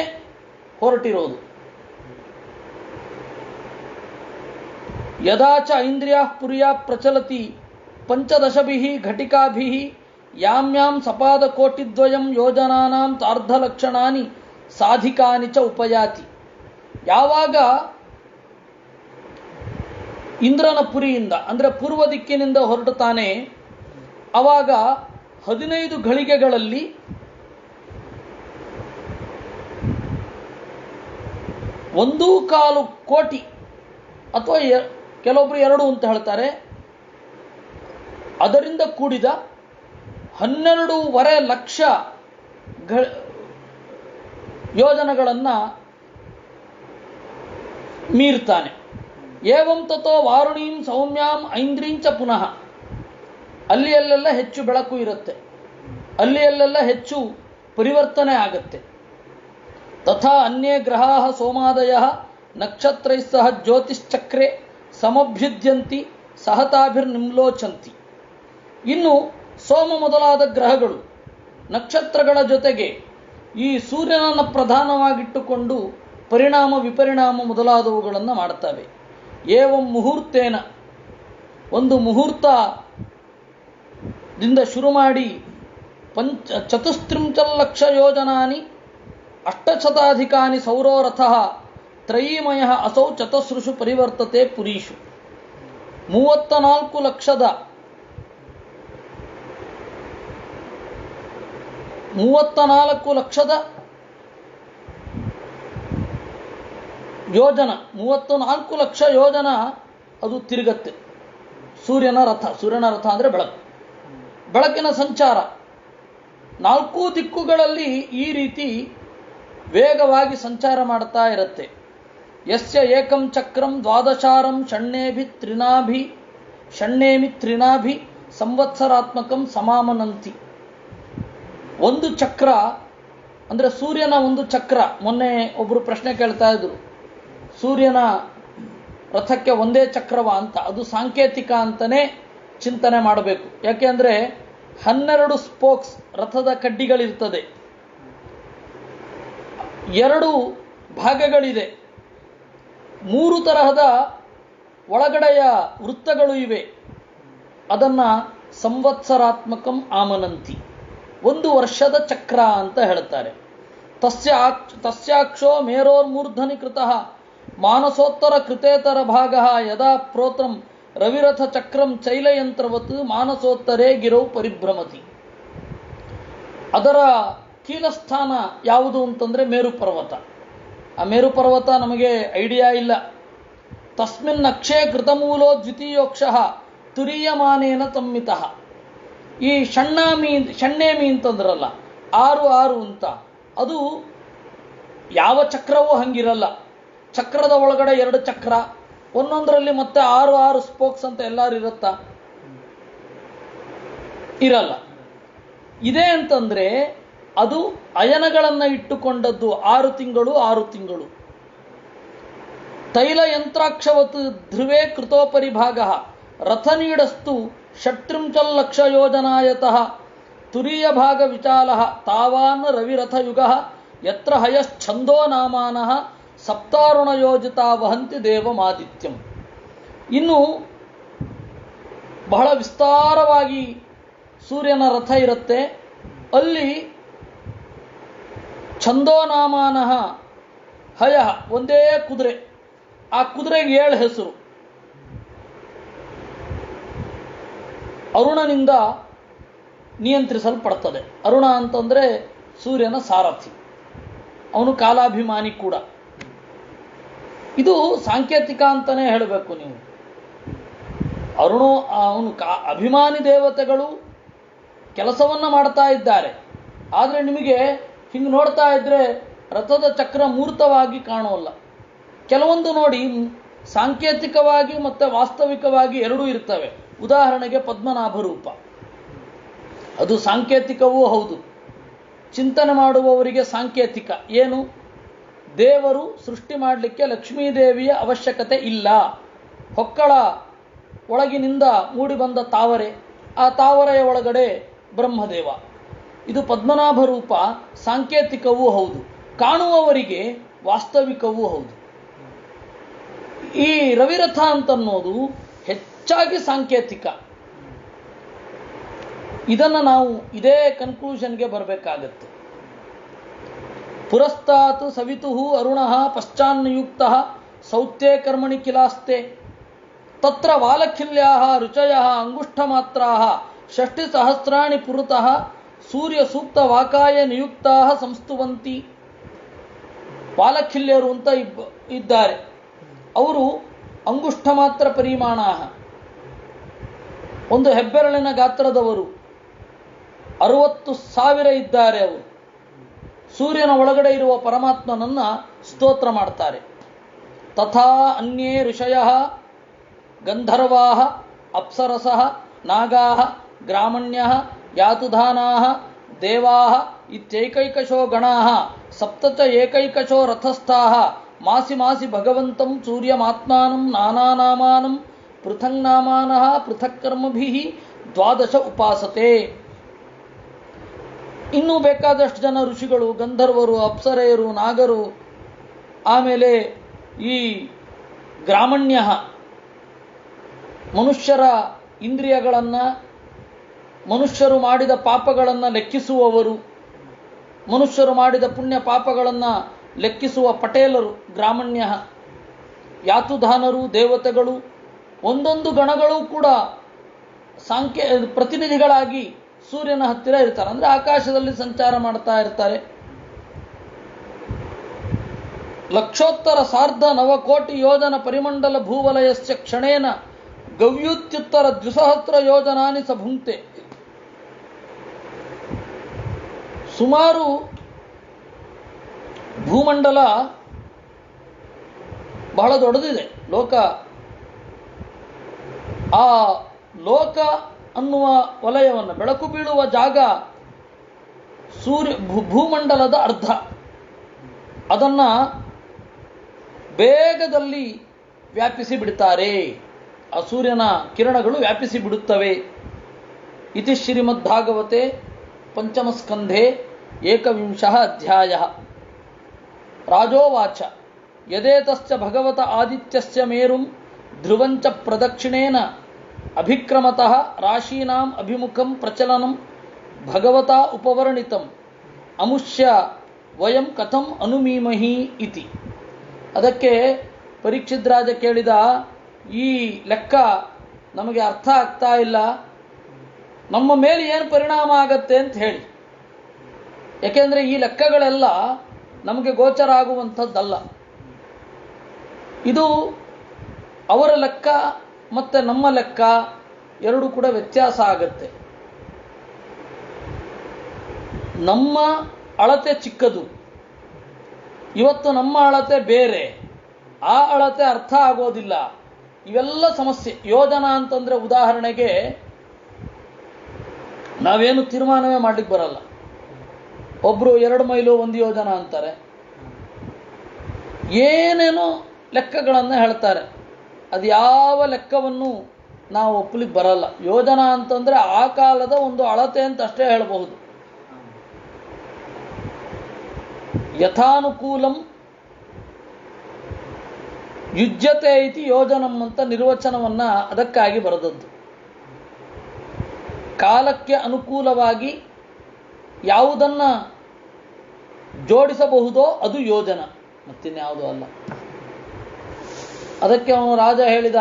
ಹೊರಟಿರೋದು. ಯದಾಚ ಐಂದ್ರಿಯಾ ಪುರ್ಯಾ ಪ್ರಚಲತಿ ಪಂಚದಶಭಿಃ ಘಟಿಕಾಭಿಃ ಯಾಮ್ಯಾಂ ಸಪಾದ ಕೋಟಿದ್ವಯಂ ಯೋಜನಾನಾಂ ಸಾರ್ಧಲಕ್ಷಣಾನಿ ಸಾಧಿಕಾನಿ ಚ ಉಪಯಾತಿ. ಯಾವಾಗ ಇಂದ್ರನ ಪುರಿಯಿಂದ ಅಂದರೆ ಪೂರ್ವ ದಿಕ್ಕಿನಿಂದ ಹೊರಡುತ್ತಾನೆ, ಆವಾಗ 15 ಘಳಿಗೆಗಳಲ್ಲಿ ಒಂದೂ ಕಾಲು ಕೋಟಿ ಅಥವಾ ಕೆಲವೊಬ್ಬರು 2 ಅಂತ ಹೇಳ್ತಾರೆ, ಅದರಿಂದ ಕೂಡಿದ 12.5 ಲಕ್ಷ ಯೋಜನೆಗಳನ್ನು ಮೀರ್ತಾನೆ. ಏವಂ ತಥೋ ವಾರುಣೀಂ ಸೌಮ್ಯಾಂ ಐಂದ್ರೀಂಚ ಪುನಃ. ಅಲ್ಲಿಯಲ್ಲೆಲ್ಲ ಹೆಚ್ಚು ಬೆಳಕು ಇರುತ್ತೆ, ಅಲ್ಲಿಯಲ್ಲೆಲ್ಲ ಹೆಚ್ಚು ಪರಿವರ್ತನೆ ಆಗುತ್ತೆ. ತಥಾ ಅನ್ಯೇ ಗ್ರಹಾಃ ಸೋಮಾದಯಃ ನಕ್ಷತ್ರೈಃ ಸಹ ಜ್ಯೋತಿಶ್ಚಕ್ರೆ ಸಮಭ್ಯುದ್ಯಂತಿ ಸಹತಾಭಿರ್ನಿಮ್ಲೋಚಂತಿ. ಇನ್ನು ಸೋಮ ಮೊದಲಾದ ಗ್ರಹಗಳು ನಕ್ಷತ್ರಗಳ ಜೊತೆಗೆ ಈ ಸೂರ್ಯನನ್ನು ಪ್ರಧಾನವಾಗಿಟ್ಟುಕೊಂಡು ಪರಿಣಾಮ ವಿಪರಿಣಾಮ ಮೊದಲಾದವುಗಳನ್ನು ಮಾಡ್ತವೆ. ಏವಂ ಮುಹೂರ್ತೇನ, ಒಂದು ಮುಹೂರ್ತ ದಿಂದ ಶುರು ಮಾಡಿ ಚತುಸ್ತ್ರಿಂಶಲ್ಲಕ್ಷ ಯೋಜನಾನಿ ಅಷ್ಟಶತಾಧಿಕಾನಿ ಸೌರೋರಥ ತ್ರಯೀಮಯ ಅಸೌ ಚತಸ್ರುಷು ಪರಿವರ್ತತೆ ಪುರೀಷು. 34 ಲಕ್ಷದ ಯೋಜನ, 34 ಲಕ್ಷ ಯೋಜನ ಅದು ತಿರುಗತ್ತೆ. ಸೂರ್ಯನ ರಥ ಅಂದರೆ ಬೆಳಕು, ಬೆಳಕಿನ ಸಂಚಾರ 4 ದಿಕ್ಕುಗಳಲ್ಲಿ ಈ ರೀತಿ ವೇಗವಾಗಿ ಸಂಚಾರ ಮಾಡ್ತಾ ಇರುತ್ತೆ. ಯಸ್ಯ ಏಕಂ ಚಕ್ರಂ ದ್ವಾದಶಾರಂ ಷಣ್ಣೇಮಿ ತ್ರಿನಾಭಿ ಸಂವತ್ಸರಾತ್ಮಕಂ ಸಮಾಮನಂತಿ. ಒಂದು ಚಕ್ರ ಅಂದರೆ ಸೂರ್ಯನ ಒಂದು ಚಕ್ರ. ಮೊನ್ನೆ ಒಬ್ಬರು ಪ್ರಶ್ನೆ ಕೇಳ್ತಾ ಇದ್ರು, ಸೂರ್ಯನ ರಥಕ್ಕೆ ಒಂದೇ ಚಕ್ರವ ಅಂತ. ಅದು ಸಾಂಕೇತಿಕ ಅಂತಲೇ ಚಿಂತನೆ ಮಾಡಬೇಕು. ಯಾಕೆಂದರೆ 12 ಸ್ಪೋಕ್ಸ್ ರಥದ ಕಡ್ಡಿಗಳಿರ್ತದೆ, 2 ಭಾಗಗಳಿದೆ, 3 ತರಹದ ಒಳಗಡೆಯ ವೃತ್ತಗಳು ಇವೆ. ಅದನ್ನು ಸಂವತ್ಸರಾತ್ಮಕಂ ಆಮನಂತಿ, 1 ವರ್ಷದ ಚಕ್ರ ಅಂತ ಹೇಳ್ತಾರೆ. ತಸ್ಯಾಕ್ಷೋ ಮೇರೋರ್ಮೂರ್ಧನಿ ಕೃತಃ ಮಾನಸೋತ್ತರ ಕೃತೇತರ ಭಾಗ ಯದಾ ಪ್ರೋತ್ರಂ ರವಿರಥ ಚಕ್ರಂ ಚೈಲಯಂತ್ರವತ್ ಮಾನಸೋತ್ತರೇ ಗಿರೌ ಪರಿಭ್ರಮತಿ. ಅದರ ಕೀಲಸ್ಥಾನ ಯಾವುದು ಅಂತಂದರೆ ಮೇರು ಪರ್ವತ. ಆ ಮೇರು ಪರ್ವತ ನಮಗೆ ಐಡಿಯಾ ಇಲ್ಲ. ತಸ್ಮಿನ್ ಅಕ್ಷೇ ಕೃತಮೂಲೋ ದ್ವಿತೀಯೋಕ್ಷಃ ತುರೀಯಮಾನೇನ ತಮ್ಮಿತಃ. ಈ ಷಣ್ಣೇಮಿ ಅಂತಂದ್ರಲ್ಲ, 6 ಅಂತ, ಅದು ಯಾವ ಚಕ್ರವೂ ಹಂಗಿರಲ್ಲ. ಚಕ್ರದ ಒಳಗಡೆ 2 ಚಕ್ರ, ಒಂದೊಂದರಲ್ಲಿ ಮತ್ತೆ 6 ಸ್ಪೋಕ್ಸ್ ಅಂತ ಎಲ್ಲರೂ ಇರುತ್ತಾ? ಇರಲ್ಲ. ಇದೆ ಅಂತಂದ್ರೆ ಅದು ಅಯನಗಳನ್ನು ಇಟ್ಟುಕೊಂಡದ್ದು. 6 ತಿಂಗಳು. ತೈಲ ಯಂತ್ರಾಕ್ಷವತ್ ಧ್ರುವೇ ಕೃತೋಪರಿ ಭಾಗ ರಥನೀಡಸ್ತು ಷಟ್ತ್ರಿಂಶಲ್ಲಕ್ಷ ಯೋಜನಾಯತಃ ತುರೀಯ ಭಾಗ ವಿಚಾಲ ತಾವಾನ್ ರವಿರಥಯುಗ ಯತ್ರ ಹಯಶ್ಛಂದೋ ನಾಮಾನಃ ಸಪ್ತಾರುಣ ಯೋಜಿತ ವಹಂತಿ ದೇವಮಾದಿತ್ಯಂ. ಇನ್ನು ಬಹಳ ವಿಸ್ತಾರವಾಗಿ ಸೂರ್ಯನ ರಥ ಇರುತ್ತೆ. ಅಲ್ಲಿ ಛಂದೋನಾಮಾನಃ ಹಯ ಒಂದೇ ಕುದುರೆ. ಆ ಕುದುರೆಗೆ 7 ಹೆಸರು. ಅರುಣನಿಂದ ನಿಯಂತ್ರಿಸಲ್ಪಡ್ತದೆ. ಅರುಣ ಅಂತಂದರೆ ಸೂರ್ಯನ ಸಾರಥಿ, ಅವನು ಕಾಲಾಭಿಮಾನಿ ಕೂಡ. ಇದು ಸಾಂಕೇತಿಕ ಅಂತಲೇ ಹೇಳಬೇಕು ನೀವು. ಅವನು ಅಭಿಮಾನಿ ದೇವತೆಗಳು ಕೆಲಸವನ್ನು ಮಾಡ್ತಾ ಇದ್ದಾರೆ. ಆದರೆ ನಿಮಗೆ ಹಿಂಗೆ ನೋಡ್ತಾ ಇದ್ದರೆ ರಥದ ಚಕ್ರ ಮೂರ್ತವಾಗಿ ಕಾಣೋಲ್ಲ. ಕೆಲವೊಂದು ನೋಡಿ ಸಾಂಕೇತಿಕವಾಗಿ ಮತ್ತು ವಾಸ್ತವಿಕವಾಗಿ ಎರಡೂ ಇರ್ತವೆ. ಉದಾಹರಣೆಗೆ ಪದ್ಮನಾಭ ರೂಪ, ಅದು ಸಾಂಕೇತಿಕವೂ ಹೌದು. ಚಿಂತನೆ ಮಾಡುವವರಿಗೆ ಸಾಂಕೇತಿಕ ಏನು? ದೇವರು ಸೃಷ್ಟಿ ಮಾಡಲಿಕ್ಕೆ ಲಕ್ಷ್ಮೀದೇವಿಯ ಅವಶ್ಯಕತೆ ಇಲ್ಲ. ಹೊಕ್ಕಳ ಒಳಗಿನಿಂದ ಮೂಡಿಬಂದ ತಾವರೆ, ಆ ತಾವರೆಯ ಒಳಗಡೆ ಬ್ರಹ್ಮದೇವ. ಇದು ಪದ್ಮನಾಭ ರೂಪ, ಸಾಂಕೇತಿಕವೂ ಹೌದು, ಕಾಣುವವರಿಗೆ ವಾಸ್ತವಿಕವೂ ಹೌದು. ಈ ರವಿರಥ ಅಂತನ್ನೋದು ಹೆಚ್ಚಾಗಿ ಸಾಂಕೇತಿಕ. ಇದನ್ನು ನಾವು ಇದೇ ಕನ್ಕ್ಲೂಷನ್ಗೆ ಬರಬೇಕಾಗತ್ತೆ. ಪುರಸ್ತಾತ್ ಸವಿತು ಅರುಣ ಪಶ್ಚಾನ್ಯುಕ್ತ ಸೌತ್ಯೇ ಕರ್ಮಣಿ ಕಿಲಾಸ್ತೆ ತತ್ರ ವಾಲಖಿಲ್ಯಾ ರುಚಯ ಅಂಗುಷ್ಠಮಾತ್ರಾ 60 ಪುರತಃ ಸೂರ್ಯ ಸೂಕ್ತ ವಾಕಾಯ ನಿಯುಕ್ತಾ ಸಂಸ್ತುವಂತಿ. ವಾಲಖಿಲ್ಯರು ಅಂತ ಇದ್ದಾರೆ. ಅವರು ಅಂಗುಷ್ಠ ಮಾತ್ರ ಪರಿಮಾಣ, ಒಂದು ಹೆಬ್ಬೆರಳಿನ ಗಾತ್ರದವರು. 60,000 ಇದ್ದಾರೆ. ಅವರು ಸೂರ್ಯನ ಒಳಗಡೆ ಇರುವ ಪರಮಾತ್ಮನನ್ನ ಸ್ತೋತ್ರ ಮಾಡ್ತಾರೆ. ತಥಾ ಅನ್ಯೇ ಋಷಯಃ ಗಂಧರ್ವಾಃ ಅಪ್ಸರಸಃ ನಾಗಾಃ ಗ್ರಾಮಣ್ಯಃ ಯಾತುಧಾನಾಃ ದೇವಾಃ ಇತ್ಯೈಕೈಕಶೋ ಗಣಾಃ ಸಪ್ತ ಚ ಏಕೈಕಶೋ ರಥಸ್ಥಾಃ ಮಾಸಿ ಮಾಸಿ ಭಗವಂತಂ ಸೂರ್ಯಮಾತ್ಮಾನಂ ನಾನಾನಾಮಾನಂ ಪೃಥಂಗ್ ನಾಮಾನಃ ಪೃಥಕ್ ಕರ್ಮಭಿಃ 12 ಉಪಾಸತೆ. ಇನ್ನೂ ಬೇಕಾದಷ್ಟು ಜನ ಋಷಿಗಳು, ಗಂಧರ್ವರು, ಅಪ್ಸರೆಯರು, ನಾಗರು, ಆಮೇಲೆ ಈ ಗ್ರಾಮಣ್ಯ ಮನುಷ್ಯರ ಇಂದ್ರಿಯಗಳನ್ನು ಮನುಷ್ಯರು ಮಾಡಿದ ಪಾಪಗಳನ್ನು ಲೆಕ್ಕಿಸುವವರು, ಮನುಷ್ಯರು ಮಾಡಿದ ಪುಣ್ಯ ಪಾಪಗಳನ್ನು ಲೆಕ್ಕಿಸುವ ಪಟೇಲರು, ಗ್ರಾಮಣ್ಯ, ಯಾತುಧಾನರು, ದೇವತೆಗಳು, ಒಂದೊಂದು ಗಣಗಳು ಕೂಡ ಪ್ರತಿನಿಧಿಗಳಾಗಿ ಸೂರ್ಯನ ಹತ್ತಿರ ಇರ್ತಾರೆ. ಅಂದರೆ ಆಕಾಶದಲ್ಲಿ ಸಂಚಾರ ಮಾಡ್ತಾ ಇರ್ತಾರೆ. ಲಕ್ಷೋತ್ತರ ಸಾರ್ಧ ನವಕೋಟಿ ಯೋಜನ ಪರಿಮಂಡಲ ಭೂವಲಯಸ್ಯ ಕ್ಷಣೇನ ಗವ್ಯೂತ್ಯುತ್ತರ ದ್ವಿಸಹಸ್ರ ಯೋಜನಾನಿ ಸಭುಂಕ್ತೆ. ಸುಮಾರು ಭೂಮಂಡಲ ಬಹಳ ದೊಡ್ಡದಿದೆ. ಲೋಕ, ಆ ಲೋಕ ಅನ್ನುವ ವಲಯವನ್ನು, ಬೆಳಕು ಬೀಳುವ ಜಾಗ ಭೂಮಂಡಲದ ಅರ್ಧ. ಅದನ್ನ ಬೇಗದಲ್ಲಿ ವ್ಯಾಪಿಸಿ ಬಿಡ್ತಾರೆ. ಆ ಸೂರ್ಯನ ಕಿರಣಗಳು ವ್ಯಾಪಿಸಿ ಬಿಡುತ್ತವೆ. ಇತಿ ಶ್ರೀಮದ್ಭಾಗವತೆ ಪಂಚಮಸ್ಕಂಧೆ ಏಕವಿಂಶಃ ಅಧ್ಯಾಯಃ. ರಾಜೋವಾಚ ಯದೇತಶ್ಚ ಭಗವತ ಆದಿತ್ಯಸ್ಯ ಮೇರುಂ ಧ್ರುವಂಚ ಪ್ರದಕ್ಷಿಣೇನ ಅಭಿಕ್ರಮತಃ ರಾಶೀನಾಂ ಅಭಿಮುಖಂ ಪ್ರಚಲನಂ ಭಗವತಾ ಉಪವರ್ಣಿತಂ ಅಮುಷ್ಯ ವಯಂ ಕಥಂ ಅನುಮೀಮಹಿ ಇತಿ. ಅದಕ್ಕೆ ಪರೀಕ್ಷಿತ್ ರಾಜ ಕೇಳಿದ, ಈ ಲೆಕ್ಕ ನಮಗೆ ಅರ್ಥ ಆಗ್ತಾ ಇಲ್ಲ, ನಮ್ಮ ಮೇಲೆ ಏನು ಪರಿಣಾಮ ಆಗತ್ತೆ ಅಂತ ಹೇಳಿ. ಯಾಕೆಂದರೆ ಈ ಲೆಕ್ಕಗಳೆಲ್ಲ ನಮಗೆ ಗೋಚರ ಆಗುವಂಥದ್ದಲ್ಲ. ಇದು ಅವರ ಲೆಕ್ಕ ಮತ್ತು ನಮ್ಮ ಲೆಕ್ಕ ಎರಡು ಕೂಡ ವ್ಯತ್ಯಾಸ ಆಗತ್ತೆ. ನಮ್ಮ ಅಳತೆ ಚಿಕ್ಕದು, ಇವತ್ತು ನಮ್ಮ ಅಳತೆ ಬೇರೆ, ಆ ಅಳತೆ ಅರ್ಥ ಆಗೋದಿಲ್ಲ. ಇವೆಲ್ಲ ಸಮಸ್ಯೆ. ಯೋಜನಾ ಅಂತಂದರೆ ಉದಾಹರಣೆಗೆ ನಾವೇನು ತೀರ್ಮಾನವೇ ಮಾಡ್ಲಿಕ್ಕೆ ಬರಲ್ಲ. ಒಬ್ಬರು 2 ಮೈಲು 1 ಯೋಜನ ಅಂತಾರೆ, ಏನೇನೋ ಲೆಕ್ಕಗಳನ್ನು ಹೇಳ್ತಾರೆ. ಅದು ಯಾವ ಲೆಕ್ಕವನ್ನು ನಾವು ಒಪ್ಪಲಿಕ್ಕೆ ಬರಲ್ಲ. ಯೋಜನಾ ಅಂತಂದರೆ ಆ ಕಾಲದ ಒಂದು ಅಳತೆ ಅಂತ ಅಷ್ಟೇ ಹೇಳಬಹುದು. ಯಥಾನುಕೂಲಂ ಯುಜ್ಯತೆ ಇತಿ ಯೋಜನಂ ಅಂತ ನಿರ್ವಚನವನ್ನ ಅದಕ್ಕಾಗಿ ಬರೆದದ್ದು. ಕಾಲಕ್ಕೆ ಅನುಕೂಲವಾಗಿ ಯಾವುದನ್ನ ಜೋಡಿಸಬಹುದೋ ಅದು ಯೋಜನ, ಮತ್ತಿನ್ಯಾವುದೂ ಅಲ್ಲ. ಅದಕ್ಕೆ ಅವನು ರಾಜ ಹೇಳಿದ,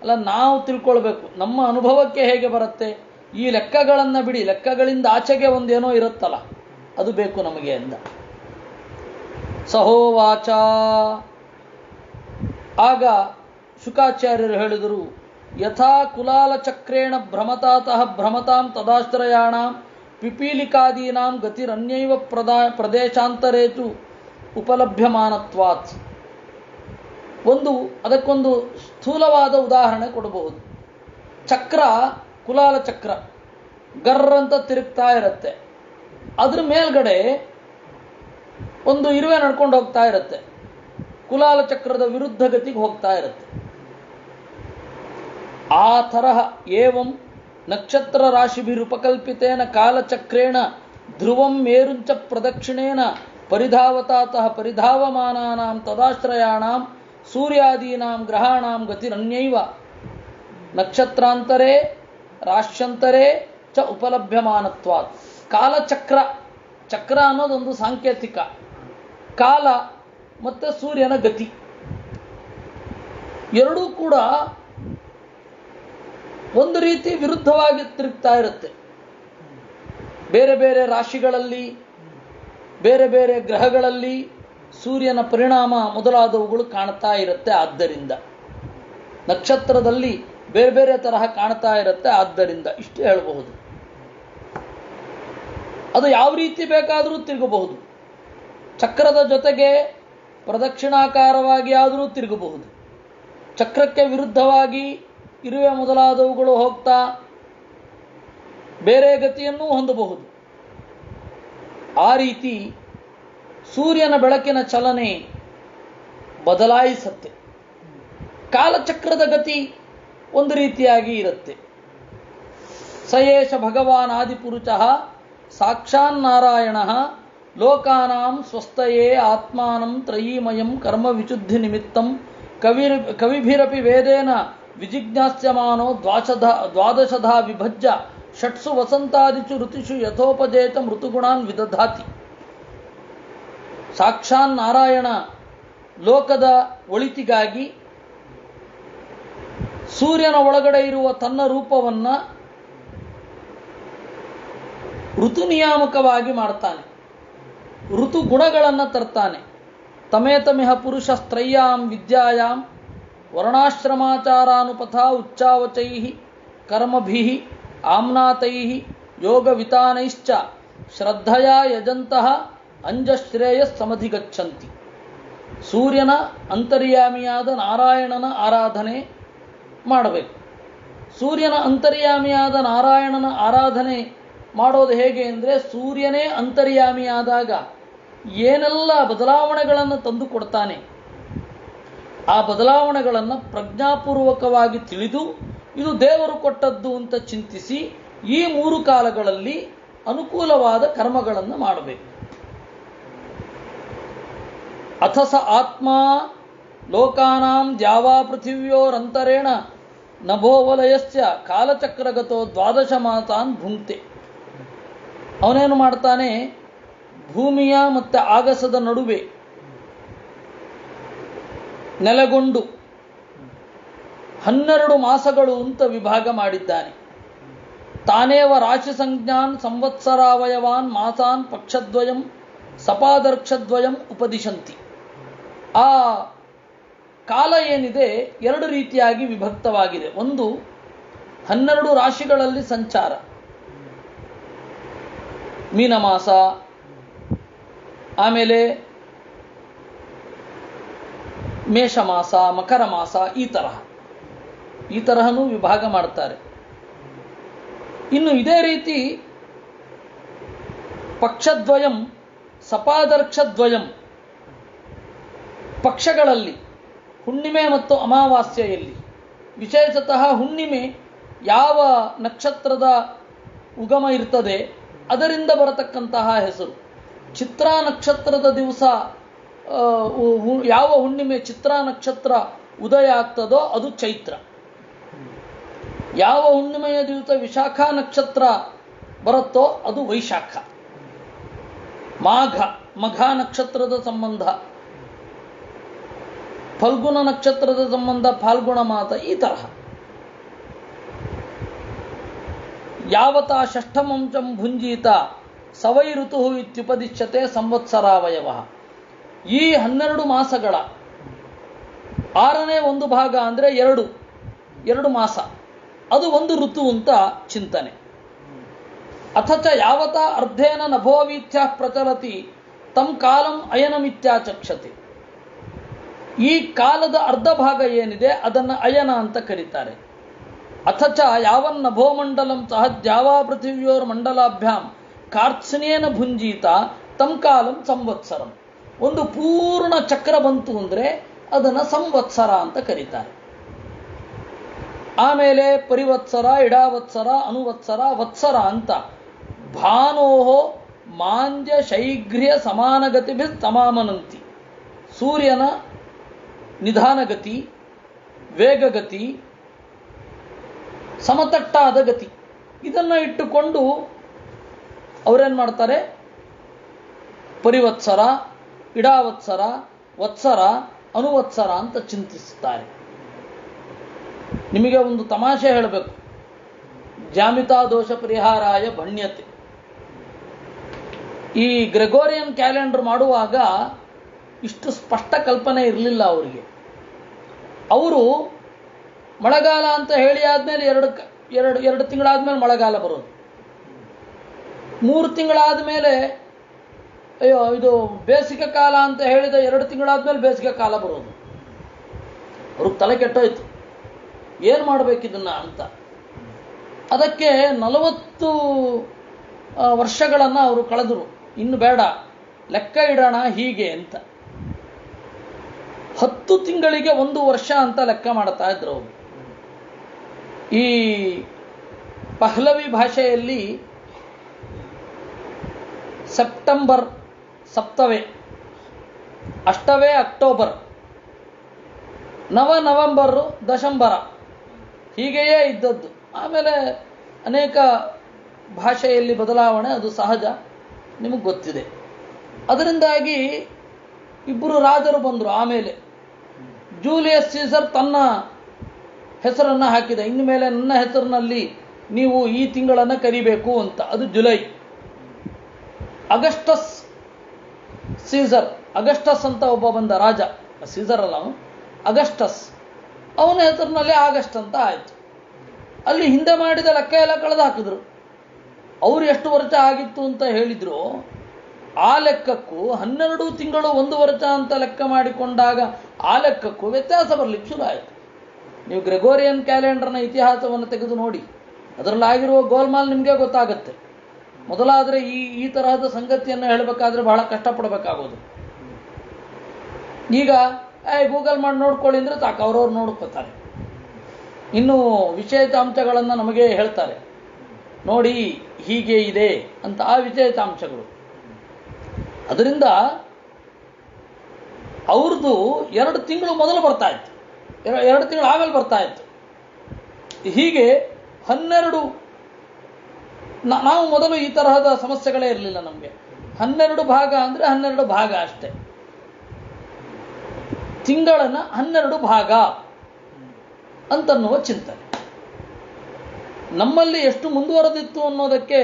ಅಲ್ಲ, ನಾವು ತಿಳ್ಕೊಳ್ಬೇಕು, ನಮ್ಮ ಅನುಭವಕ್ಕೆ ಹೇಗೆ ಬರುತ್ತೆ, ಈ ಲೆಕ್ಕಗಳನ್ನು ಬಿಡಿ, ಲೆಕ್ಕಗಳಿಂದ ಆಚೆಗೆ ಒಂದೇನೋ ಇರುತ್ತಲ್ಲ, ಅದು ಬೇಕು ನಮಗೆ ಎಂದ. ಸಹೋವಾಚ, ಆಗ ಶುಕಾಚಾರ್ಯರು ಹೇಳಿದರು, ಯಥಾ ಕುಲಾಲ ಚಕ್ರೇಣ ಭ್ರಮತಾತಃ ಭ್ರಮತಾಂ ತದಾಶ್ರಯಾಣಾಂ ಪಿಪೀಲಿಕಾದೀನಾಂ ಗತಿರನ್ಯೈವ ಪ್ರದೇಶಾಂತರೇತು ಉಪಲಭ್ಯಮಾನತ್ವಾತ್. ಅದಕ್ಕೊಂದು ಸ್ಥೂಲವಾದ ಉದಾಹರಣೆ ಕೊಡಬಹುದು. ಚಕ್ರ, ಕುಲಾಲ ಚಕ್ರ ಗರ್ರಂತ ತಿರುಗ್ತಾ ಇರುತ್ತೆ. ಅದ್ರ ಮೇಲ್ಗಡೆ ಒಂದು ಇರುವೆ ನಡ್ಕೊಂಡು ಹೋಗ್ತಾ ಇರುತ್ತೆ, ಕುಲಾಲ ಚಕ್ರದ ವಿರುದ್ಧ ಗತಿಗೆ ಹೋಗ್ತಾ ಇರುತ್ತೆ. ಆ ತರಹ ಏವಂ ನಕ್ಷತ್ರ ರಾಶಿಭಿರುಪಕಲ್ಪಿತೇನ ಕಾಲಚಕ್ರೇಣ ಧ್ರುವಂ ಮೇರುಂಚ ಪ್ರದಕ್ಷಿಣೇನ ಪರಿಧಾವತಾತಃ ಪರಿಧಾವಮಾನಾನಾಂ ತದಾಶ್ರಯಾಣಾಂ ಸೂರ್ಯಾದೀನಾಂ ಗ್ರಹಾಣಾಂ ಗತಿರನ್ಯೈವ ನಕ್ಷತ್ರಾಂತರೇ ರಾಶ್ಯಂತರೇ ಚ ಉಪಲಭ್ಯಮಾನತ್ವಾತ್. ಕಾಲಚಕ್ರ, ಚಕ್ರ ಅನ್ನೋದೊಂದು ಸಾಂಕೇತಿಕ. ಕಾಲ ಮತ್ತು ಸೂರ್ಯನ ಗತಿ ಎರಡೂ ಕೂಡ ಒಂದು ರೀತಿ ವಿರುದ್ಧವಾಗಿ ತಿರುಗ್ತಾ ಇರುತ್ತೆ. ಬೇರೆ ಬೇರೆ ರಾಶಿಗಳಲ್ಲಿ, ಬೇರೆ ಬೇರೆ ಗ್ರಹಗಳಲ್ಲಿ ಸೂರ್ಯನ ಪರಿಣಾಮ ಮೊದಲಾದವುಗಳು ಕಾಣ್ತಾ ಇರುತ್ತೆ. ಆದ್ದರಿಂದ ನಕ್ಷತ್ರದಲ್ಲಿ ಬೇರೆ ಬೇರೆ ತರಹ ಕಾಣ್ತಾ ಇರುತ್ತೆ. ಆದ್ದರಿಂದ ಇಷ್ಟು ಹೇಳಬಹುದು. ಅದು ಯಾವ ರೀತಿ ಬೇಕಾದರೂ ತಿರುಗಬಹುದು. ಚಕ್ರದ ಜೊತೆಗೆ ಪ್ರದಕ್ಷಿಣಾಕಾರವಾಗಿ ಆದರೂ ತಿರುಗಬಹುದು. ಚಕ್ರಕ್ಕೆ ವಿರುದ್ಧವಾಗಿ ಇರುವೆ ಮೊದಲಾದವುಗಳು ಹೋಗ್ತಾ ಬೇರೆ ಗತಿಯನ್ನೂ ಹೊಂದಬಹುದು. ಆ ರೀತಿ ಸೂರ್ಯನ ಬೆಳಕಿನ ಚಲನೆ ಬದಲಾಯಿಸುತ್ತೆ. ಕಾಲಚಕ್ರದ ಗತಿ ಒಂದು ರೀತಿಯಾಗಿ ಇರುತ್ತೆ. ಸಯೇಷ ಭಗವಾನ್ ಆದಿಪುರುಷಃ ಸಾಕ್ಷಾನ್ನಾರಾಯಣ ಲೋಕಾನಾಂ ಸ್ವಸ್ಥಯೇ ಆತ್ಮಾನಂ ತ್ರಯೀಮಯಂ ಕರ್ಮ ವಿಶುದ್ಧಿ ನಿಮಿತ್ತಂ ಕವಿಭಿರಪಿ ವೇದೇನ ವಿಜಿಜ್ಞಾಸ್ಯಮಾನೋ ದ್ವಾದಶಧಾ ವಿಭಜ್ಯ ಷಟ್ಸು ವಸಂತಾದಿಚು ಋತುಷು ಯಥೋಪಜೇತ ಮೃತುಗುಣಾನ್ ವಿದಧಾತಿ. ಸಾಕ್ಷಾನ್ ನಾರಾಯಣ ಲೋಕದ ಒಳಿತಿಗಾಗಿ ಸೂರ್ಯನ ಒಳಗಡೆ ಇರುವ ತನ್ನ ರೂಪವನ್ನು ಋತು ನಿಯಾಮಕವಾಗಿ ಮಾಡ್ತಾನೆ, ಋತು ಗುಣಗಳನ್ನು ತರ್ತಾನೆ. ತಮೇತಮಿಹ ಪುರುಷ ಸ್ತ್ರಯ್ಯಾಂ ವಿದ್ಯಾಯಾಂ ವರ್ಣಾಶ್ರಮಾಚಾರಾನುಪಥ ಉಚ್ಚಾವಚೈ ಕರ್ಮಭಿ ಆಮ್ನಾತೈ ಯೋಗವಿತಾನೈಶ್ಚ ಶ್ರದ್ಧೆಯ ಯಜಂತಹ ಅಂಜಶ್ರೇಯಸ್ಸಮಧಿಗಚ್ಚಂತಿ. ಸೂರ್ಯನ ಅಂತರ್ಯಾಮಿಯಾದ ನಾರಾಯಣನ ಆರಾಧನೆ ಮಾಡಬೇಕು. ಸೂರ್ಯನ ಅಂತರ್ಯಾಮಿಯಾದ ನಾರಾಯಣನ ಆರಾಧನೆ ಮಾಡೋದು ಹೇಗೆ ಅಂದರೆ, ಸೂರ್ಯನೇ ಅಂತರ್ಯಾಮಿಯಾದಾಗ ಏನೆಲ್ಲ ಬದಲಾವಣೆಗಳನ್ನು ತಂದು ಕೊಡ್ತಾನೆ, ಆ ಬದಲಾವಣೆಗಳನ್ನು ಪ್ರಜ್ಞಾಪೂರ್ವಕವಾಗಿ ತಿಳಿದು ಇದು ದೇವರು ಕೊಟ್ಟದ್ದು ಅಂತ ಚಿಂತಿಸಿ ಈ 3 ಕಾಲಗಳಲ್ಲಿ ಅನುಕೂಲವಾದ ಕರ್ಮಗಳನ್ನು ಮಾಡಬೇಕು. ಅಥ ಸ ಆತ್ಮ ಲೋಕಾನಾಂ ದ್ಯಾವಾ ಪೃಥಿವ್ಯೋರಂತರೇಣ ನಭೋವಲಯಸ್ಯ ಕಾಲಚಕ್ರಗತೋ 12 ಮಾಸಾನ್ ಭುಂಕ್ತೆ. ಅವನೇನು ಮಾಡ್ತಾನೆ, ಭೂಮಿಯ ಮತ್ತು ಆಗಸದ ನಡುವೆ ನೆಲೆಗೊಂಡು 12 ಮಾಸಗಳು ಅಂತ ವಿಭಾಗ ಮಾಡಿದ್ದಾನೆ. ತಾನೇವ ರಾಶಿ ಸಂಜ್ಞಾನ್ ಸಂವತ್ಸರಾವಯವಾನ್ ಮಾಸಾನ್ ಪಕ್ಷದ್ವಯಂ ಸಪಾದರ್ಕ್ಷದ್ವಯಂ ಉಪದಿಶಂತಿ. ಆ ಕಾಲ ಏನಿದೆ 2 ರೀತಿಯಾಗಿ ವಿಭಕ್ತವಾಗಿದೆ. ಒಂದು 12 ರಾಶಿಗಳಲ್ಲಿ ಸಂಚಾರ, ಮೀನಮಾಸ, ಆಮೇಲೆ ಮೇಷಮಾಸ, ಮಕರ ಮಾಸ, ಈ ತರಹನೂ ವಿಭಾಗ ಮಾಡ್ತಾರೆ. ಇನ್ನು ಇದೇ ರೀತಿ ಪಕ್ಷದ್ವಯಂ ಸಪಾದರ್ಕ್ಷದ್ವಯಂ, ಪಕ್ಷಗಳಲ್ಲಿ ಹುಣ್ಣಿಮೆ ಮತ್ತು ಅಮಾವಾಸ್ಯೆಯಲ್ಲಿ, ವಿಶೇಷತಃ ಹುಣ್ಣಿಮೆ ಯಾವ ನಕ್ಷತ್ರದ ಉಗಮ ಇರ್ತದೆ ಅದರಿಂದ ಬರತಕ್ಕಂತಹ ಹೆಸರು. ಚಿತ್ರಾ ನಕ್ಷತ್ರದ ದಿವಸ ಯಾವ ಹುಣ್ಣಿಮೆ ಚಿತ್ರಾ ನಕ್ಷತ್ರ ಉದಯ ಆಗ್ತದೋ ಅದು ಚೈತ್ರ. ಯಾವ ಹುಣ್ಣಿಮೆಯ ದಿವಸ ವಿಶಾಖ ನಕ್ಷತ್ರ ಬರುತ್ತೋ ಅದು ವೈಶಾಖ. ಮಘ ನಕ್ಷತ್ರದ ಸಂಬಂಧ, ಫಲ್ಗುಣ ನಕ್ಷತ್ರದ ಸಂಬಂಧ ಫಾಲ್ಗುಣ ಮಾಸ. ಈ ತರಹ ಯಾವತಾ ಷಷ್ಠಮಂಶಂ ಭುಂಜೀತ ಸವೈ ಋತು ಇತ್ಯುಪದಿಶ್ಯತೆ ಸಂವತ್ಸರಾವಯವ. ಈ 12 ಮಾಸಗಳ 6ನೇ 1 ಭಾಗ ಅಂದರೆ 2 ಮಾಸ, ಅದು ಒಂದು ಋತು ಅಂತ ಚಿಂತನೆ. ಅಥಚ ಯಾವತಾ ಅರ್ಧೇನ ನಭೋವೀಥ್ಯ ಪ್ರಚಲತಿ ತಂ ಕಾಲಂ ಅಯನಮಿತ್ಯಾಚಕ್ಷತೆ. ಈ ಕಾಲದ ಅರ್ಧ ಭಾಗ ಏನಿದೆ ಅದನ್ನು ಅಯನ ಅಂತ ಕರೀತಾರೆ. ಅಥಚ ಯಾವನ್ ನಭೋಮಂಡಲಂ ಸಹ ದ್ಯಾವಾ ಪೃಥಿವ್ಯೋರ್ ಮಂಡಲಾಭ್ಯಾಂ ಕಾರ್ತ್ಸ್ನೇನ ಭುಂಜೀತ ತಂ ಕಾಲಂ ಸಂವತ್ಸರಂ. ಒಂದು ಪೂರ್ಣ ಚಕ್ರ ಬಂತು ಅಂದರೆ ಅದನ್ನು ಸಂವತ್ಸರ ಅಂತ ಕರೀತಾರೆ. ಆಮೇಲೆ ಪರಿವತ್ಸರ, ಇಡಾವತ್ಸರ, ಅನುವತ್ಸರ, ವತ್ಸರ ಅಂತ ಭಾನೋಹೋ ಮಾಂದ್ಯ ಶೈಘ್ರ್ಯ ಸಮಾನಗತಿಭಿ ತಮಾಮನಂತಿ. ಸೂರ್ಯನ ನಿಧಾನಗತಿ, ವೇಗಗತಿ, ಸಮತಟ್ಟಾದ ಗತಿ, ಇದನ್ನು ಇಟ್ಟುಕೊಂಡು ಅವರೇನು ಮಾಡ್ತಾರೆ, ಪರಿವತ್ಸರ, ಇಡಾವತ್ಸರ, ವತ್ಸರ, ಅನುವತ್ಸರ ಅಂತ ಚಿಂತಿಸುತ್ತಾರೆ. ನಿಮಗೆ ಒಂದು ತಮಾಷೆ ಹೇಳಬೇಕು. ಜಾಮಿತಾ ದೋಷ ಪರಿಹಾರಾಯ ಭಣ್ಯತೆ. ಈ ಗ್ರೆಗೋರಿಯನ್ ಕ್ಯಾಲೆಂಡರ್ ಮಾಡುವಾಗ ಇಷ್ಟು ಸ್ಪಷ್ಟ ಕಲ್ಪನೆ ಇರಲಿಲ್ಲ ಅವರಿಗೆ. ಅವರು ಮಳೆಗಾಲ ಅಂತ ಹೇಳಿ ಆದಮೇಲೆ ಎರಡು ತಿಂಗಳಾದ್ಮೇಲೆ ಮಳೆಗಾಲ ಬರೋದು, 3 ತಿಂಗಳಾದ ಮೇಲೆ ಇದು ಬೇಸಿಗೆ ಕಾಲ ಅಂತ ಹೇಳಿದ 2 ತಿಂಗಳಾದ್ಮೇಲೆ ಬೇಸಿಗೆ ಕಾಲ ಬರೋದು. ಅವ್ರಿಗೆ ತಲೆ ಕೆಟ್ಟೋಯ್ತು, ಏನು ಮಾಡಬೇಕಿದನ್ನ ಅಂತ. ಅದಕ್ಕೆ 40 ವರ್ಷಗಳನ್ನು ಅವರು ಕಳೆದರು. ಇನ್ನು ಬೇಡ, ಲೆಕ್ಕ ಇಡೋಣ ಹೀಗೆ ಅಂತ. 10 ತಿಂಗಳಿಗೆ 1 ವರ್ಷ ಅಂತ ಲೆಕ್ಕ ಮಾಡ್ತಾ ಇದ್ರು ಅವರು. ಈ ಪಹ್ಲವಿ ಭಾಷೆಯಲ್ಲಿ ಸೆಪ್ಟೆಂಬರ್ ಸಪ್ತವೇ, ಅಷ್ಟವೇ ಅಕ್ಟೋಬರ್, ನವೆಂಬರು ದಶಂಬರ, ಹೀಗೆಯೇ ಇದ್ದದ್ದು. ಆಮೇಲೆ ಅನೇಕ ಭಾಷೆಯಲ್ಲಿ ಬದಲಾವಣೆ ಅದು ಸಹಜ, ನಿಮಗೆ ಗೊತ್ತಿದೆ. ಅದರಿಂದಾಗಿ ಇಬ್ಬರು ರಾಜರು ಬಂದರು. ಆಮೇಲೆ ಜೂಲಿಯಸ್ ಸೀಸರ್ ತನ್ನ ಹೆಸರನ್ನು ಹಾಕಿದ, ಇನ್ನು ಮೇಲೆ ನನ್ನ ಹೆಸರಿನಲ್ಲಿ ನೀವು ಈ ತಿಂಗಳನ್ನು ಕರಿಬೇಕು ಅಂತ. ಅದು ಜುಲೈ. ಅಗಸ್ಟಸ್ ಸೀಸರ್, ಅಗಸ್ಟಸ್ ಅಂತ ಒಬ್ಬ ಬಂದ ರಾಜ, ಸೀಸರ್ ಅಲ್ಲ ಅವನು, ಅಗಸ್ಟಸ್, ಅವನ ಹೆಸರಿನಲ್ಲಿ ಆಗಸ್ಟ್ ಅಂತ ಆಯಿತು. ಅಲ್ಲಿ ಹಿಂದೆ ಮಾಡಿದ ಲೆಕ್ಕ ಎಲ್ಲ ಕಳೆದು ಹಾಕಿದ್ರು. ಅವರು ಎಷ್ಟು ವರ್ಷ ಆಗಿತ್ತು ಅಂತ ಹೇಳಿದ್ರು, ಆ ಲೆಕ್ಕಕ್ಕೂ 12 ತಿಂಗಳು 1 ವರ್ಷ ಅಂತ ಲೆಕ್ಕ ಮಾಡಿಕೊಂಡಾಗ ಆ ಲೆಕ್ಕಕ್ಕೂ ವ್ಯತ್ಯಾಸ ಬರಲಿಕ್ಕೆ ಶುರು ಆಯಿತು. ನೀವು ಗ್ರೆಗೋರಿಯನ್ ಕ್ಯಾಲೆಂಡರ್ನ ಇತಿಹಾಸವನ್ನು ತೆಗೆದು ನೋಡಿ, ಅದರಲ್ಲಾಗಿರುವ ಗೋಲ್ಮಾಲ್ ನಿಮಗೆ ಗೊತ್ತಾಗುತ್ತೆ. ಮೊದಲಾದರೆ ಈ ತರಹದ ಸಂಗತಿಯನ್ನು ಹೇಳಬೇಕಾದ್ರೆ ಬಹಳ ಕಷ್ಟಪಡಬೇಕಾಗೋದು. ಈಗ ಗೂಗಲ್ ಮಾಡಿ ನೋಡ್ಕೊಳ್ಳಿ ಅಂದರೆ ಸಾಕು, ಅವ್ರವ್ರು ನೋಡ್ಕೋತಾರೆ. ಇನ್ನು ವಿಶೇಷಾಂಶಗಳನ್ನು ನಮಗೆ ಹೇಳ್ತಾರೆ, ನೋಡಿ ಹೀಗೆ ಇದೆ ಅಂತ, ಆ ವಿಶೇಷಾಂಶಗಳು. ಅದರಿಂದ ಅವ್ರದ್ದು 2 ತಿಂಗಳು ಮೊದಲು ಬರ್ತಾ ಇತ್ತು, 2 ತಿಂಗಳು ಆಮೇಲೆ ಬರ್ತಾ ಇತ್ತು. ಹೀಗೆ 12, ನಾವು ಮೊದಲು ಈ ತರಹದ ಸಮಸ್ಯೆಗಳೇ ಇರಲಿಲ್ಲ ನಮಗೆ. 12 ಭಾಗ ಅಂದರೆ 12 ಭಾಗ ಅಷ್ಟೇ, ತಿಂಗಳನ್ನು 12 ಭಾಗ ಅಂತನ್ನುವ ಚಿಂತನೆ ನಮ್ಮಲ್ಲಿ ಎಷ್ಟು ಮುಂದುವರೆದಿತ್ತು ಅನ್ನೋದಕ್ಕೆ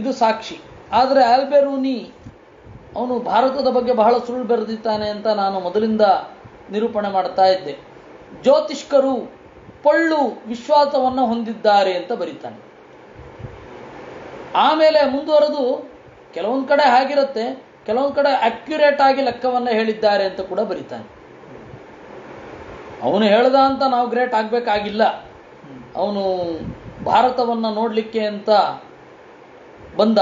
ಇದು ಸಾಕ್ಷಿ. ಆದರೆ ಆಲ್ಬೆರೂನಿ ಅವನು ಭಾರತದ ಬಗ್ಗೆ ಬಹಳ ಸುಳ್ಳು ಬೆರೆದಿದ್ದಾನೆ ಅಂತ ನಾನು ಮೊದಲಿಂದ ನಿರೂಪಣೆ ಮಾಡ್ತಾ ಇದ್ದೆ. ಜ್ಯೋತಿಷ್ಕರು ಪೊಳ್ಳು ವಿಶ್ವಾಸವನ್ನು ಹೊಂದಿದ್ದಾರೆ ಅಂತ ಬರೀತಾನೆ. ಆಮೇಲೆ ಮುಂದುವರೆದು ಕೆಲವೊಂದು ಕಡೆ ಹಾಗಿರುತ್ತೆ, ಕೆಲವೊಂದು ಕಡೆ ಅಕ್ಯುರೇಟ್ ಆಗಿ ಲೆಕ್ಕವನ್ನು ಹೇಳಿದ್ದಾರೆ ಅಂತ ಕೂಡ ಬರೀತಾನೆ. ಅವನು ಹೇಳ್ದ ಅಂತ ನಾವು ಗ್ರೇಟ್ ಆಗಬೇಕಾಗಿಲ್ಲ. ಅವನು ಭಾರತವನ್ನು ನೋಡಲಿಕ್ಕೆ ಅಂತ ಬಂದ,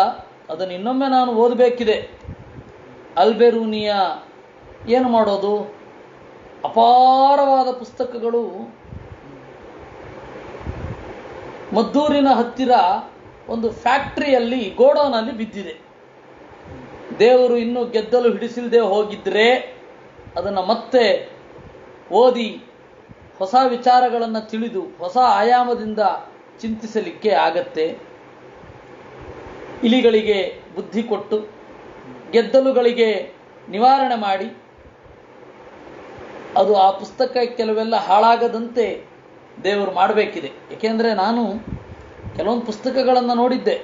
ಅದನ್ನು ಇನ್ನೊಮ್ಮೆ ನಾನು ಓದಬೇಕಿದೆ. ಆಲ್ಬೆರೂನಿಯ ಏನು ಮಾಡೋದು, ಅಪಾರವಾದ ಪುಸ್ತಕಗಳು ಮದ್ದೂರಿನ ಹತ್ತಿರ ಒಂದು ಫ್ಯಾಕ್ಟ್ರಿಯಲ್ಲಿ, ಗೋಡೌನಲ್ಲಿ ಬಿದ್ದಿದೆ. ದೇವರು ಇನ್ನೂ ಗೆದ್ದಲು ಹಿಡಿಸಿಲ್ಲದೆ ಹೋಗಿದ್ರೆ ಅದನ್ನು ಮತ್ತೆ ಓದಿ ಹೊಸ ವಿಚಾರಗಳನ್ನು ತಿಳಿದು ಹೊಸ ಆಯಾಮದಿಂದ ಚಿಂತಿಸಲಿಕ್ಕೆ ಆಗತ್ತೆ. ಇಲಿಗಳಿಗೆ ಬುದ್ಧಿ ಕೊಟ್ಟು ಗೆದ್ದಲುಗಳಿಗೆ ನಿವಾರಣೆ ಮಾಡಿ, ಅದು ಆ ಪುಸ್ತಕ ಕೆಲವೆಲ್ಲ ಹಾಳಾಗದಂತೆ ದೇವರು ಮಾಡಬೇಕಿದೆ. ಏಕೆಂದರೆ ನಾನು ಕೆಲವೊಂದು ಪುಸ್ತಕಗಳನ್ನು ನೋಡಿದ್ದೆ,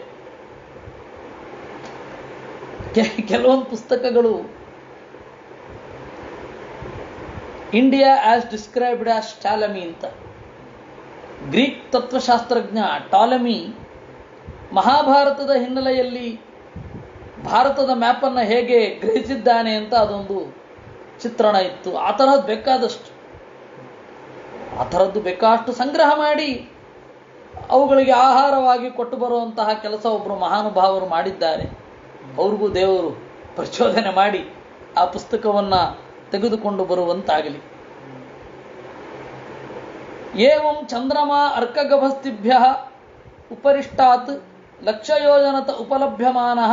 ಕೆಲವೊಂದು ಪುಸ್ತಕಗಳು India as described as Ptolemy ಅಂತ, ಗ್ರೀಕ್ ತತ್ವಶಾಸ್ತ್ರಜ್ಞ ಟಾಲೆಮಿ ಮಹಾಭಾರತದ ಹಿನ್ನೆಲೆಯಲ್ಲಿ ಭಾರತದ ಮ್ಯಾಪನ್ನು ಹೇಗೆ ಗ್ರಹಿಸಿದ್ದಾನೆ ಅಂತ ಅದೊಂದು ಚಿತ್ರಣ ಇತ್ತು. ಆ ಥರದ್ದು ಬೇಕಾದಷ್ಟು ಸಂಗ್ರಹ ಮಾಡಿ ಅವುಗಳಿಗೆ ಆಹಾರವಾಗಿ ಕೊಟ್ಟು ಬರುವಂತಹ ಕೆಲಸ ಒಬ್ಬರು ಮಹಾನುಭಾವರು ಮಾಡಿದ್ದಾರೆ. ಅವ್ರಿಗೂ ದೇವರು ಪ್ರಚೋದನೆ ಮಾಡಿ ಆ ಪುಸ್ತಕವನ್ನು ತೆಗೆದುಕೊಂಡು ಬರುವಂತಾಗಲಿ. ಏವಂ ಚಂದ್ರಮಾ ಅರ್ಕಗಭಸ್ತಿಭ್ಯ ಉಪರಿಷ್ಟಾತ್ ಲಕ್ಷಯೋಜನತ ಉಪಲಭ್ಯಮಾನಃ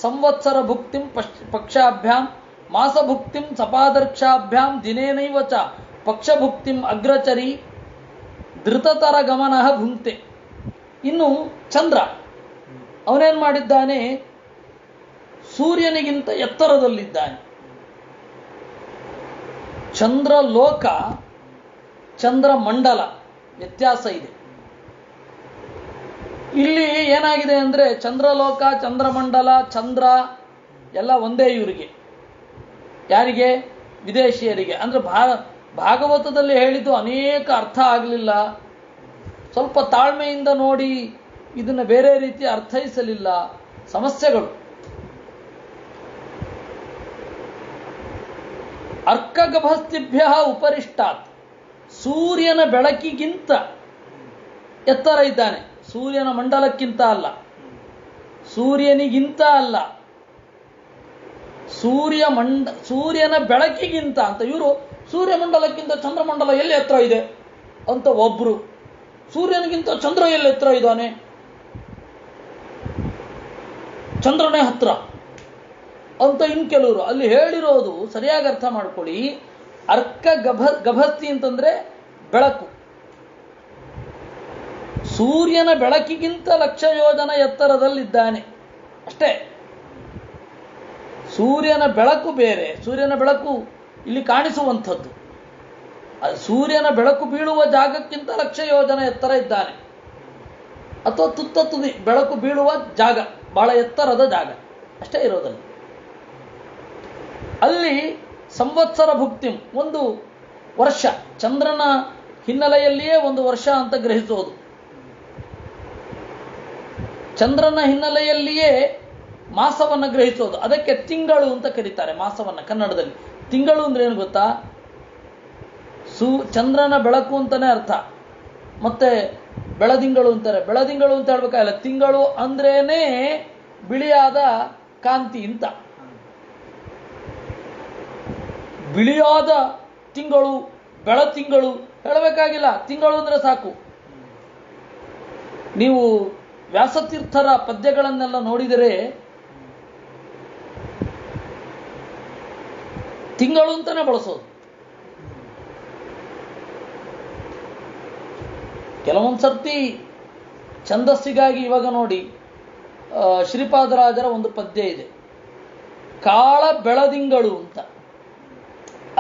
ಸಂವತ್ಸರ ಭುಕ್ತಿಂ ಪಕ್ಷಾಭ್ಯಾಂ ಮಾಸಭುಕ್ತಿಂ ಸಪಾದರ್ಕ್ಷಾಭ್ಯಾಂ ದಿನೇನೈವ ಚ ಪಕ್ಷಭುಕ್ತಿಂ ಅಗ್ರಚರಿ ಧೃತತರ ಗಮನಃ ಭುಂಕ್ತೆ. ಇನ್ನು ಚಂದ್ರ ಅವನೇನು ಮಾಡಿದ್ದಾನೆ, ಸೂರ್ಯನಿಗಿಂತ ಎತ್ತರದಲ್ಲಿದ್ದಾನೆ. ಚಂದ್ರಲೋಕ ಚಂದ್ರಮಂಡಲ ವ್ಯತ್ಯಾಸ ಇದೆ. ಇಲ್ಲಿ ಏನಾಗಿದೆ ಅಂದರೆ ಚಂದ್ರಲೋಕ ಚಂದ್ರಮಂಡಲ ಚಂದ್ರ ಎಲ್ಲ ಒಂದೇ ಇವರಿಗೆ. ಯಾರಿಗೆ? ವಿದೇಶಿಯರಿಗೆ. ಅಂದರೆ ಭಾಗವತದಲ್ಲಿ ಹೇಳಿದ್ದು ಅನೇಕ ಅರ್ಥ ಆಗಲಿಲ್ಲ, ಸ್ವಲ್ಪ ತಾಳ್ಮೆಯಿಂದ ನೋಡಿ ಇದನ್ನು ಬೇರೆ ರೀತಿ ಅರ್ಥೈಸಲಿಲ್ಲ, ಸಮಸ್ಯೆಗಳು. ಅರ್ಕಗಭಸ್ತಿಭ್ಯ ಉಪರಿಷ್ಟಾತ್, ಸೂರ್ಯನ ಬೆಳಕಿಗಿಂತ ಎತ್ತರ ಇದ್ದಾನೆ. ಸೂರ್ಯನ ಮಂಡಲಕ್ಕಿಂತ ಅಲ್ಲ, ಸೂರ್ಯನಿಗಿಂತ ಅಲ್ಲ, ಸೂರ್ಯನ ಬೆಳಕಿಗಿಂತ ಅಂತ. ಇವರು ಸೂರ್ಯಮಂಡಲಕ್ಕಿಂತ ಚಂದ್ರಮಂಡಲ ಎಲ್ಲಿ ಎತ್ತರ ಇದೆ ಅಂತ ಒಬ್ರು, ಸೂರ್ಯನಿಗಿಂತ ಚಂದ್ರ ಎಲ್ಲಿ ಎತ್ತರ ಇದ್ದಾನೆ, ಚಂದ್ರನೇ ಹತ್ರ ಅಂತ ಇನ್ ಕೆಲವರು. ಅಲ್ಲಿ ಹೇಳಿರೋದು ಸರಿಯಾಗಿ ಅರ್ಥ ಮಾಡ್ಕೊಳ್ಳಿ. ಗಭಸ್ತಿ ಅಂತಂದ್ರೆ ಬೆಳಕು, ಸೂರ್ಯನ ಬೆಳಕಿಗಿಂತ ಲಕ್ಷ ಯೋಜನ ಎತ್ತರದಲ್ಲಿದ್ದಾನೆ ಅಷ್ಟೇ. ಸೂರ್ಯನ ಬೆಳಕು ಬೇರೆ, ಸೂರ್ಯನ ಬೆಳಕು ಇಲ್ಲಿ ಕಾಣಿಸುವಂಥದ್ದು. ಸೂರ್ಯನ ಬೆಳಕು ಬೀಳುವ ಜಾಗಕ್ಕಿಂತ ಲಕ್ಷ ಯೋಜನ ಎತ್ತರ ಇದ್ದಾನೆ, ಅಥವಾ ತುತ್ತ ತುದಿ ಬೆಳಕು ಬೀಳುವ ಜಾಗ, ಬಹಳ ಎತ್ತರದ ಜಾಗ ಅಷ್ಟೇ ಇರೋದಲ್ಲ. ಅಲ್ಲಿ ಸಂವತ್ಸರ ಭುಕ್ತಿಂ, ಒಂದು ವರ್ಷ, ಚಂದ್ರನ ಹಿನ್ನೆಲೆಯಲ್ಲಿಯೇ ಒಂದು ವರ್ಷ ಅಂತ ಗ್ರಹಿಸೋದು. ಚಂದ್ರನ ಹಿನ್ನೆಲೆಯಲ್ಲಿಯೇ ಮಾಸವನ್ನು ಗ್ರಹಿಸೋದು. ಅದಕ್ಕೆ ತಿಂಗಳು ಅಂತ ಕರೀತಾರೆ ಮಾಸವನ್ನು ಕನ್ನಡದಲ್ಲಿ. ತಿಂಗಳು ಅಂದ್ರೆ ಏನು ಗೊತ್ತಾ? ಚಂದ್ರನ ಬೆಳಕು ಅಂತಾನೆ ಅರ್ಥ. ಮತ್ತೆ ಬೆಳದಿಂಗಳು ಅಂತಾರೆ. ಬೆಳದಿಂಗಳು ಅಂತ ಹೇಳ್ಬೇಕಾಗಿಲ್ಲ, ತಿಂಗಳು ಅಂದ್ರೇನೆ ಬಿಳಿಯಾದ ಕಾಂತಿ ಅಂತ. ಬಿಳಿಯಾದ ತಿಂಗಳು, ಬೆಳತಿಂಗಳು ಹೇಳಬೇಕಾಗಿಲ್ಲ, ತಿಂಗಳು ಅಂದ್ರೆ ಸಾಕು. ನೀವು ವ್ಯಾಸತೀರ್ಥರ ಪದ್ಯಗಳನ್ನೆಲ್ಲ ನೋಡಿದರೆ ತಿಂಗಳು ಅಂತಾನೆ ಬಳಸೋದು. ಕೆಲವೊಂದ್ಸರ್ತಿ ಛಂದಸ್ಸಿಗಾಗಿ, ಇವಾಗ ನೋಡಿ ಶ್ರೀಪಾದರಾಜರ ಒಂದು ಪದ್ಯ ಇದೆ, ಕಾಳ ಬೆಳದಿಂಗಳು ಅಂತ.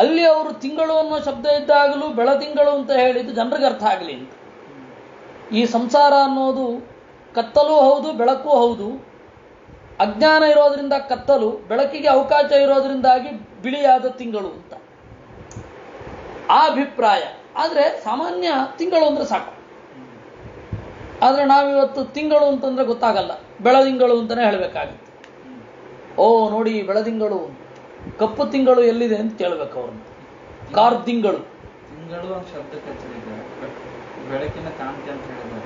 ಅಲ್ಲಿ ಅವರು ತಿಂಗಳು ಅನ್ನೋ ಶಬ್ದ ಇದ್ದಾಗಲೂ ಬೆಳದಿಂಗಳು ಅಂತ ಹೇಳಿದ್ದು ಜನರಿಗೆ ಅರ್ಥ ಆಗಲಿ ಅಂತ. ಈ ಸಂಸಾರ ಅನ್ನೋದು ಕತ್ತಲೂ ಹೌದು, ಬೆಳಕು ಹೌದು. ಅಜ್ಞಾನ ಇರೋದ್ರಿಂದ ಕತ್ತಲು, ಬೆಳಕಿಗೆ ಅವಕಾಶ ಇರೋದ್ರಿಂದಾಗಿ ಬಿಳಿಯಾದ ತಿಂಗಳು ಅಂತ ಆ ಅಭಿಪ್ರಾಯ. ಆದರೆ ಸಾಮಾನ್ಯ ತಿಂಗಳು ಅಂದ್ರೆ ಸಾಕು. ಆದರೆ ನಾವಿವತ್ತು ತಿಂಗಳು ಅಂತಂದ್ರೆ ಗೊತ್ತಾಗಲ್ಲ, ಬೆಳದಿಂಗಳು ಅಂತಾನೆ ಹೇಳಬೇಕಾಗುತ್ತೆ. ಓ ನೋಡಿ ಬೆಳದಿಂಗಳು, ಕಪ್ಪು ತಿಂಗಳು ಎಲ್ಲಿದೆ ಅಂತ ಕೇಳಬೇಕು ಅವ್ರನ್ನ. ಕಾರ್ದಿಂಗಳು, ತಿಂಗಳು ಒಂದು ಶಬ್ದಕ್ಕೆ ಬೆಳಕಿನ ಕಾಂತಿ ಅಂತ ಹೇಳಿದ್ದಾರೆ.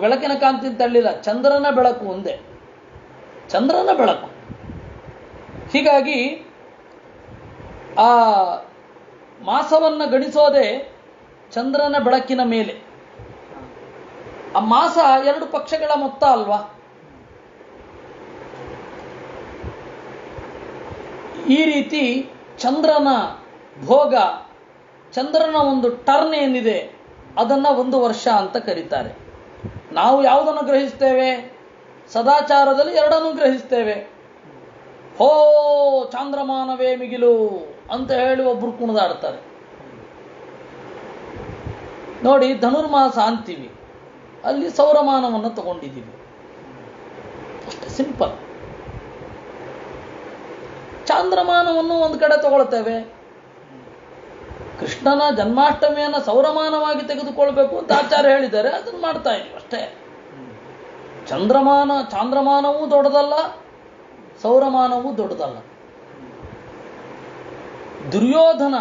ಬೆಳಕಿನ ಕಾಂತಿ ಅಂತ ಹೇಳಿಲ್ಲ, ಚಂದ್ರನ ಬೆಳಕು ಒಂದೇ, ಚಂದ್ರನ ಬೆಳಕು. ಹೀಗಾಗಿ ಆ ಮಾಸವನ್ನ ಗಣಿಸೋದೇ ಚಂದ್ರನ ಬೆಳಕಿನ ಮೇಲೆ. ಆ ಮಾಸ ಎರಡು ಪಕ್ಷಗಳ ಮೊತ್ತ ಅಲ್ವಾ? ಈ ರೀತಿ ಚಂದ್ರನ ಭೋಗ, ಚಂದ್ರನ ಒಂದು ಟರ್ನ್ ಏನಿದೆ ಅದನ್ನ ಒಂದು ವರ್ಷ ಅಂತ ಕರೀತಾರೆ. ನಾವು ಯಾವುದನ್ನು ಗ್ರಹಿಸ್ತೇವೆ? ಸದಾಚಾರದಲ್ಲಿ ಎರಡನ್ನೂ ಗ್ರಹಿಸ್ತೇವೆ. ಹೋ ಚಾಂದ್ರಮಾನವೇ ಮಿಗಿಲು ಅಂತ ಹೇಳಿ ಒಬ್ರು ಕುಣಿದಾಡ್ತಾರೆ. ನೋಡಿ ಧನುರ್ಮಾಸ ಅಂತೀವಿ, ಅಲ್ಲಿ ಸೌರಮಾನವನ್ನು ತಗೊಂಡಿದ್ದೀವಿ ಅಷ್ಟೇ, ಸಿಂಪಲ್. ಚಾಂದ್ರಮಾನವನ್ನು ಒಂದು ಕಡೆ ತಗೊಳ್ತೇವೆ. ಕೃಷ್ಣನ ಜನ್ಮಾಷ್ಟಮಿಯನ್ನು ಸೌರಮಾನವಾಗಿ ತೆಗೆದುಕೊಳ್ಬೇಕು ಅಂತ ಆಚಾರ್ಯ ಹೇಳಿದ್ದಾರೆ, ಅದನ್ನು ಮಾಡ್ತಾ ಇದ್ದೀವಿ ಅಷ್ಟೇ. ಚಾಂದ್ರಮಾನವೂ ದೊಡ್ಡದಲ್ಲ, ಸೌರಮಾನವೂ ದೊಡ್ಡದಲ್ಲ. ದುರ್ಯೋಧನ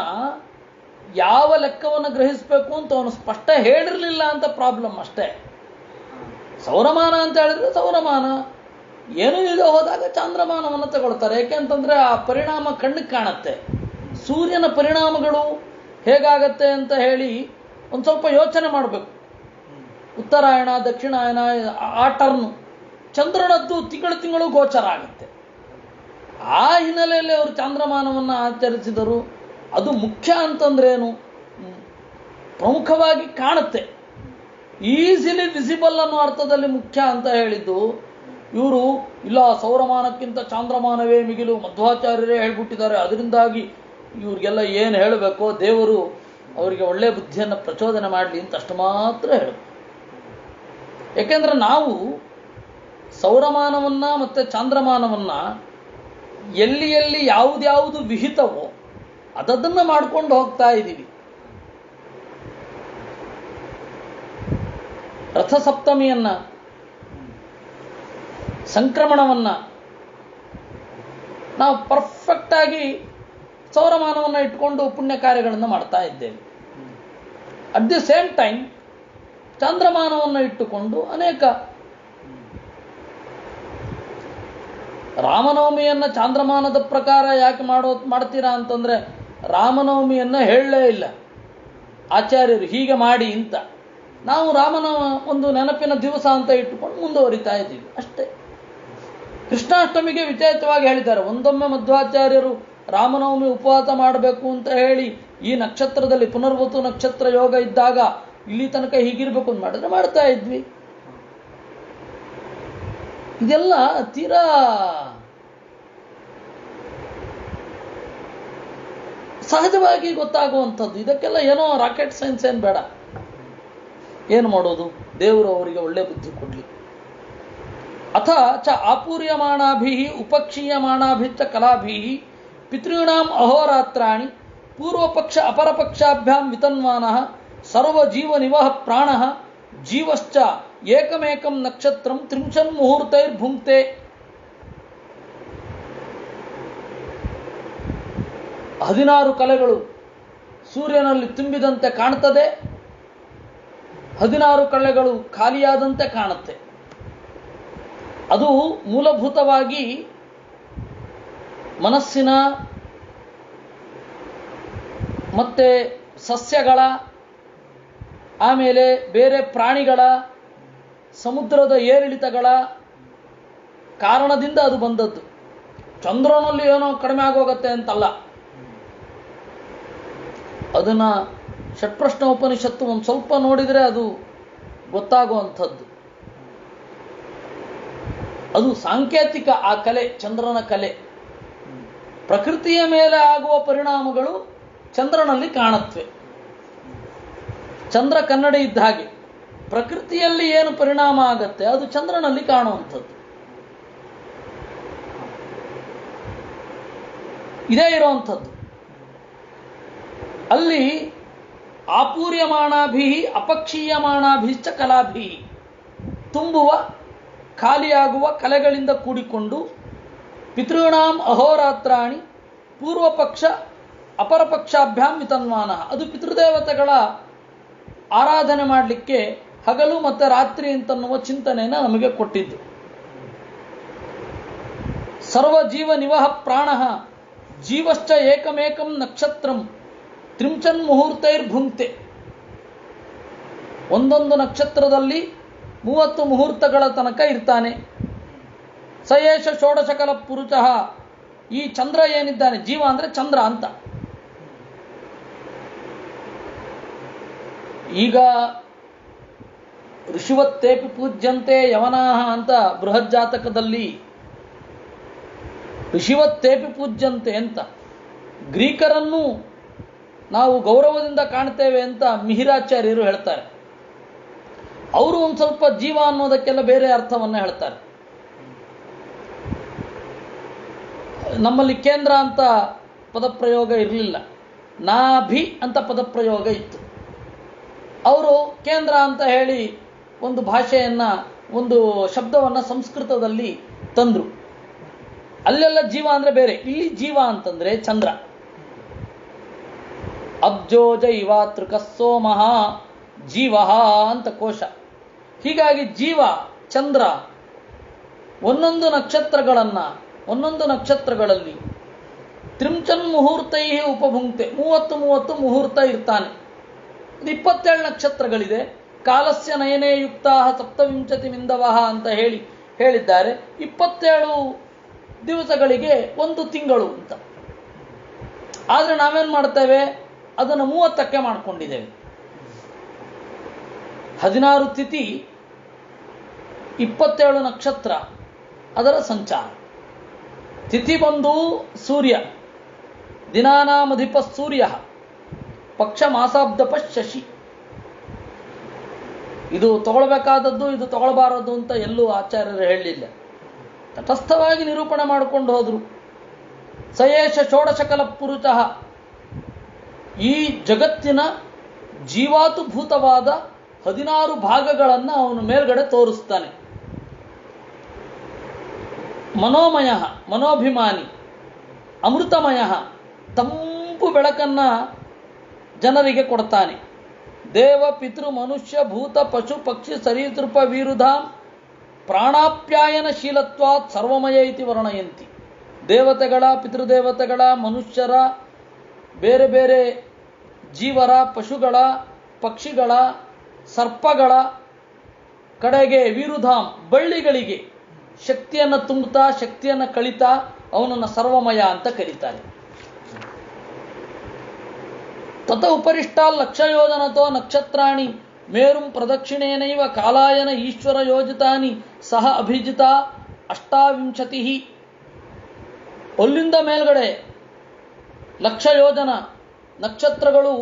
ಯಾವ ಲೆಕ್ಕವನ್ನು ಗ್ರಹಿಸಬೇಕು ಅಂತ ಅವನು ಸ್ಪಷ್ಟ ಹೇಳಿರಲಿಲ್ಲ ಅಂತ ಪ್ರಾಬ್ಲಮ್ ಅಷ್ಟೇ. ಸೌರಮಾನ ಅಂತ ಹೇಳಿದ್ರೆ ಸೌರಮಾನ, ಏನೂ ಇಲ್ಲದೆ ಹೋದಾಗ ಚಾಂದ್ರಮಾನವನ್ನು ತಗೊಳ್ತಾರೆ. ಯಾಕೆಂತಂದ್ರೆ ಆ ಪರಿಣಾಮ ಕಣ್ಣಿಗೆ ಕಾಣುತ್ತೆ. ಸೂರ್ಯನ ಪರಿಣಾಮಗಳು ಹೇಗಾಗತ್ತೆ ಅಂತ ಹೇಳಿ ಒಂದು ಸ್ವಲ್ಪ ಯೋಚನೆ ಮಾಡಬೇಕು. ಉತ್ತರಾಯಣ ದಕ್ಷಿಣಾಯನ ಆ ಟರ್ನು, ಚಂದ್ರನದ್ದು ತಿಂಗಳು ಗೋಚರ ಆಗುತ್ತೆ. ಆ ಹಿನ್ನೆಲೆಯಲ್ಲಿ ಅವರು ಚಾಂದ್ರಮಾನವನ್ನು ಆಚರಿಸಿದರು. ಅದು ಮುಖ್ಯ ಅಂತಂದ್ರೇನು, ಪ್ರಮುಖವಾಗಿ ಕಾಣುತ್ತೆ, ಈಸಿಲಿ ವಿಸಿಬಲ್ ಅನ್ನೋ ಅರ್ಥದಲ್ಲಿ ಮುಖ್ಯ ಅಂತ ಹೇಳಿದ್ದು. ಇವರು ಇಲ್ಲ, ಸೌರಮಾನಕ್ಕಿಂತ ಚಾಂದ್ರಮಾನವೇ ಮಿಗಿಲು, ಮಧ್ವಾಚಾರ್ಯರೇ ಹೇಳ್ಬಿಟ್ಟಿದ್ದಾರೆ, ಅದರಿಂದಾಗಿ ಇವ್ರಿಗೆಲ್ಲ ಏನು ಹೇಳಬೇಕೋ ದೇವರು ಅವರಿಗೆ ಒಳ್ಳೆ ಬುದ್ಧಿಯನ್ನು ಪ್ರಚೋದನೆ ಮಾಡಲಿ ಅಂತ ಅಷ್ಟು ಮಾತ್ರ ಹೇಳು. ಏಕೆಂದ್ರೆ ನಾವು ಸೌರಮಾನವನ್ನ ಮತ್ತೆ ಚಾಂದ್ರಮಾನವನ್ನ ಎಲ್ಲಿ ಎಲ್ಲಿ ಯಾವುದ್ಯಾವುದು ವಿಹಿತವೋ ಅದನ್ನು ಮಾಡ್ಕೊಂಡು ಹೋಗ್ತಾ ಇದ್ದೀವಿ. ರಥಸಪ್ತಮಿಯನ್ನ, ಸಂಕ್ರಮಣವನ್ನ ನಾವು ಪರ್ಫೆಕ್ಟ್ ಆಗಿ ಸೌರಮಾನವನ್ನು ಇಟ್ಕೊಂಡು ಪುಣ್ಯ ಕಾರ್ಯಗಳನ್ನು ಮಾಡ್ತಾ ಇದ್ದೇವೆ. ಅಟ್ ದಿ ಸೇಮ್ ಟೈಮ್ ಚಾಂದ್ರಮಾನವನ್ನು ಇಟ್ಟುಕೊಂಡು ಅನೇಕ, ರಾಮನವಮಿಯನ್ನ ಚಾಂದ್ರಮಾನದ ಪ್ರಕಾರ ಯಾಕೆ ಮಾಡ್ತೀರಾ ಅಂತಂದ್ರೆ, ರಾಮನವಮಿಯನ್ನ ಹೇಳಲೇ ಇಲ್ಲ ಆಚಾರ್ಯರು ಹೀಗೆ ಮಾಡಿ ಅಂತ. ನಾವು ರಾಮನ ಒಂದು ನೆನಪಿನ ದಿವಸ ಅಂತ ಇಟ್ಟುಕೊಂಡು ಮುಂದುವರಿತಾ ಇದ್ದೀವಿ ಅಷ್ಟೇ. ಕೃಷ್ಣಾಷ್ಟಮಿಗೆ ವಿಚೇತವಾಗಿ ಹೇಳಿದ್ದಾರೆ. ಒಂದೊಮ್ಮೆ ಮಧ್ವಾಚಾರ್ಯರು ರಾಮನವಮಿ ಉಪವಾಸ ಮಾಡಬೇಕು ಅಂತ ಹೇಳಿ, ಈ ನಕ್ಷತ್ರದಲ್ಲಿ ಪುನರ್ವತು ನಕ್ಷತ್ರ ಯೋಗ ಇದ್ದಾಗ ಇಲ್ಲಿ ತನಕ ಹೀಗಿರ್ಬೇಕು ಅಂತ ಮಾಡಿದ್ರೆ ಮಾಡ್ತಾ ಇದ್ವಿ. ಇದೆಲ್ಲ ತೀರಾ ಸಹಜವಾಗಿ ಗೊತ್ತಾಗುವಂಥದ್ದು. ಇದಕ್ಕೆಲ್ಲ ಏನೋ ರಾಕೆಟ್ ಸೈನ್ಸ್ ಏನು ಬೇಡ. ಏನು ಮಾಡೋದು, ದೇವರು ಅವರಿಗೆ ಒಳ್ಳೆ ಬುದ್ಧಿ ಕೊಡ್ಲಿ. ಅಥ ಚ ಆಪೂರ್ಯಮಾಣಾಭಿ ಉಪಕ್ಷೀಯಮಾಣಾಭಿಶ್ಚ ಕಲಾಭಿ ಪಿತॄಣಾಂ ಅಹೋರಾತ್ರಾಣಿ ಪೂರ್ವಪಕ್ಷ ಅಪರಪಕ್ಷಾಭ್ಯಾಂ ವಿತನ್ಮಾನಃ ಸರ್ವಜೀವನಿವಃ ಪ್ರಾಣಃ ಜೀವಶ್ಚ ಏಕಮೇಕಂ ನಕ್ಷತ್ರಂ ತ್ರಿಂಶನ್ ಮುಹೂರ್ತೈರ್ಭುಂಕ್ತೆ. ಹದಿನಾರು ಕಲೆಗಳು ಸೂರ್ಯನಲ್ಲಿ ತುಂಬಿದಂತೆ ಕಾಣ್ತದೆ, 16 ಕಲೆಗಳು ಖಾಲಿಯಾದಂತೆ ಕಾಣುತ್ತೆ. ಅದು ಮೂಲಭೂತವಾಗಿ ಮನಸ್ಸಿನ ಮತ್ತೆ ಸಸ್ಯಗಳ, ಆಮೇಲೆ ಬೇರೆ ಪ್ರಾಣಿಗಳ, ಸಮುದ್ರದ ಏರಿಳಿತಗಳ ಕಾರಣದಿಂದ ಅದು ಬಂದದ್ದು. ಚಂದ್ರನಲ್ಲಿ ಏನೋ ಕಡಿಮೆ ಆಗೋಗತ್ತೆ ಅಂತಲ್ಲ. ಅದನ್ನು ಷಟ್ಪ್ರಶ್ನ ಉಪನಿಷತ್ತು ಒಂದು ಸ್ವಲ್ಪ ನೋಡಿದರೆ ಅದು ಗೊತ್ತಾಗುವಂಥದ್ದು. ಅದು ಸಾಂಕೇತಿಕ, ಆ ಕಲೆ, ಚಂದ್ರನ ಕಲೆ. ಪ್ರಕೃತಿಯ ಮೇಲೆ ಆಗುವ ಪರಿಣಾಮಗಳು ಚಂದ್ರನಲ್ಲಿ ಕಾಣುತ್ತವೆ. ಚಂದ್ರ ಕನ್ನಡಿ ಇದ್ದ ಹಾಗೆ ಪ್ರಕೃತಿಯಲ್ಲಿ ಏನು ಪರಿಣಾಮ ಆಗತ್ತೆ ಅದು ಚಂದ್ರನಲ್ಲಿ ಕಾಣುವಂಥದ್ದು. ಇದೇ ಇರುವಂಥದ್ದು. ಅಲ್ಲಿ ಆಪೂರ್ಯಮಾಣಾಭಿ ಅಪಕ್ಷೀಯಮಾಣಾಭಿಶ್ಚ ಕಲಾಭಿ, ತುಂಬುವ ಖಾಲಿಯಾಗುವ ಕಲೆಗಳಿಂದ ಕೂಡಿಕೊಂಡು ಪಿತॄಣಾಂ ಅಹೋರಾತ್ರಾಣಿ ಪೂರ್ವಪಕ್ಷ ಅಪರಪಕ್ಷಾಭ್ಯಾಂ ವಿತನ್ಮಾನ, ಅದು ಪಿತೃದೇವತೆಗಳ ಆರಾಧನೆ ಮಾಡಲಿಕ್ಕೆ ಹಗಲು ಮತ್ತು ರಾತ್ರಿ ಅಂತನ್ನುವ ಚಿಂತನೆಯನ್ನು ನಮಗೆ ಕೊಟ್ಟಿದ್ದು. ಸರ್ವಜೀವ ನಿವಹ ಪ್ರಾಣಃ ಜೀವಶ್ಚ ಏಕಮೇಕಂ ನಕ್ಷತ್ರಂ ತ್ರಿಂಶನ್ ಮುಹೂರ್ತೈರ್ಭುಂಕ್ತೆ. ಒಂದೊಂದು ನಕ್ಷತ್ರದಲ್ಲಿ 30 ಮುಹೂರ್ತಗಳ ತನಕ ಇರ್ತಾನೆ. ಸಯೇಷ ಷೋಡಶಕಲ ಪುರುಷಃ, ಈ ಚಂದ್ರ ಏನಿದ್ದಾನೆ, ಜೀವ ಅಂದರೆ ಚಂದ್ರ ಅಂತ. ಈಗ ಋಷಿವತ್ತೇಪಿ ಪೂಜ್ಯಂತೆ ಯವನಾಹ ಅಂತ ಬೃಹತ್ ಜಾತಕದಲ್ಲಿ ಋಷಿವತ್ತೇಪಿ ಪೂಜ್ಯಂತೆ ಅಂತ, ಗ್ರೀಕರನ್ನು ನಾವು ಗೌರವದಿಂದ ಕಾಣ್ತೇವೆ ಅಂತ ಮಿಹಿರಾಚಾರ್ಯರು ಹೇಳ್ತಾರೆ. ಅವರು ಒಂದು ಸ್ವಲ್ಪ ಜೀವ ಅನ್ನೋದಕ್ಕೆಲ್ಲ ಬೇರೆ ಅರ್ಥವನ್ನು ಹೇಳ್ತಾರೆ. ನಮ್ಮಲ್ಲಿ ಕೇಂದ್ರ ಅಂತ ಪದಪ್ರಯೋಗ ಇರಲಿಲ್ಲ, ನಾಭಿ ಅಂತ ಪದಪ್ರಯೋಗ ಇತ್ತು. ಅವರು ಕೇಂದ್ರ ಅಂತ ಹೇಳಿ ಒಂದು ಭಾಷೆಯನ್ನು, ಒಂದು ಶಬ್ದವನ್ನು ಸಂಸ್ಕೃತದಲ್ಲಿ ತಂದರು. ಅಲ್ಲೆಲ್ಲ ಜೀವ ಅಂದರೆ ಬೇರೆ, ಇಲ್ಲಿ ಜೀವ ಅಂತಂದರೆ ಚಂದ್ರ. ಅಬ್ಜೋಜ ಇವಾತೃಕ ಸೋಮಃ ಜೀವ ಅಂತ ಕೋಶ. ಹೀಗಾಗಿ ಜೀವ, ಚಂದ್ರ ಒಂದೊಂದು ನಕ್ಷತ್ರಗಳಲ್ಲಿ ತ್ರಿಂಶನ್ ಮುಹೂರ್ತೈ ಉಪಭುಂಕ್ತೆ, 30 ಮುಹೂರ್ತ ಇರ್ತಾನೆ. 27 ನಕ್ಷತ್ರಗಳಿದೆ. ಕಾಲಸ್ಯ ನಯನೇ ಯುಕ್ತಾ ಸಪ್ತವಿಂಶತಿ ಮಿಂದವಃ ಅಂತ ಹೇಳಿದ್ದಾರೆ. 27 ದಿವಸಗಳಿಗೆ ಒಂದು ತಿಂಗಳು ಅಂತ. ಆದರೆ ನಾವೇನು ಮಾಡ್ತೇವೆ, ಅದನ್ನು 30ಕ್ಕೆ ಮಾಡಿಕೊಂಡಿದ್ದೇವೆ. 16 ತಿಥಿ, 27 ನಕ್ಷತ್ರ, ಅದರ ಸಂಚಾರ. ತಿಥಿ ಬಂದು ಸೂರ್ಯ, ದಿನಾನಾಮಧಿಪ ಸೂರ್ಯ, ಪಕ್ಷ ಮಾಸಾಬ್ದಪ ಶಶಿ. ಇದು ತಗೊಳ್ಬೇಕಾದದ್ದು, ಇದು ತಗೊಳ್ಬಾರದು ಅಂತ ಎಲ್ಲೂ ಆಚಾರ್ಯರು ಹೇಳಲಿಲ್ಲ. ತಟಸ್ಥವಾಗಿ ನಿರೂಪಣೆ ಮಾಡಿಕೊಂಡು ಹೋದರು. ಸಯೇಷ ಷೋಡಶಕಲ ಪುರುಷಃ, ಈ ಜಗತ್ತಿನ ಜೀವಾತುಭೂತವಾದ 16 ಭಾಗಗಳನ್ನು ಅವನು ಮೇಲ್ಗಡೆ ತೋರಿಸ್ತಾನೆ. ಮನೋಮಯ, ಮನೋಭಿಮಾನಿ, ಅಮೃತಮಯ, ತಂಪು ಬೆಳಕನ್ನು ಜನರಿಗೆ ಕೊಡ್ತಾನೆ. ದೇವ ಪಿತೃ ಮನುಷ್ಯ ಭೂತ ಪಶು ಪಕ್ಷಿ ಸರೀಸೃಪ ವೀರುಧಾಂ ಪ್ರಾಣಾಪ್ಯಾಯನ ಶೀಲತ್ವಾತ್ ಸರ್ವಮಯ ಇತಿ ವರ್ಣಯಂತಿ. ದೇವತೆಗಳ, ಪಿತೃದೇವತೆಗಳ, ಮನುಷ್ಯರ, ಬೇರೆ ಬೇರೆ ಜೀವರ, ಪಶುಗಳ, ಪಕ್ಷಿಗಳ, ಸರ್ಪಗಳ ಕಡೆಗೆ ವೀರುಧಾಮ್ ಬಳ್ಳಿಗಳಿಗೆ ಶಕ್ತಿಯನ್ನು ತುಂಬುತ್ತಾ, ಶಕ್ತಿಯನ್ನು ಕಳಿತಾ ಅವನನ್ನು ಸರ್ವಮಯ ಅಂತ ಕರೀತಾರೆ. ತತ ಉಪರಿಷ್ಟಾಲ್ ಲಕ್ಷಯೋಜನತೋ ನಕ್ಷತ್ರಾಣಿ ಮೇರುಂ ಪ್ರದಕ್ಷಿಣೇನೈವ ಕಾಲಾಯನ ಈಶ್ವರ ಯೋಜಿತಾನಿ ಸಹ ಅಭಿಜಿತ 28 ಅಲ್ಲಿಂದ ಮೇಲ್ಗಡೆ 1,00,000 ಯೋಜನ ನಕ್ಷತ್ರಗಳು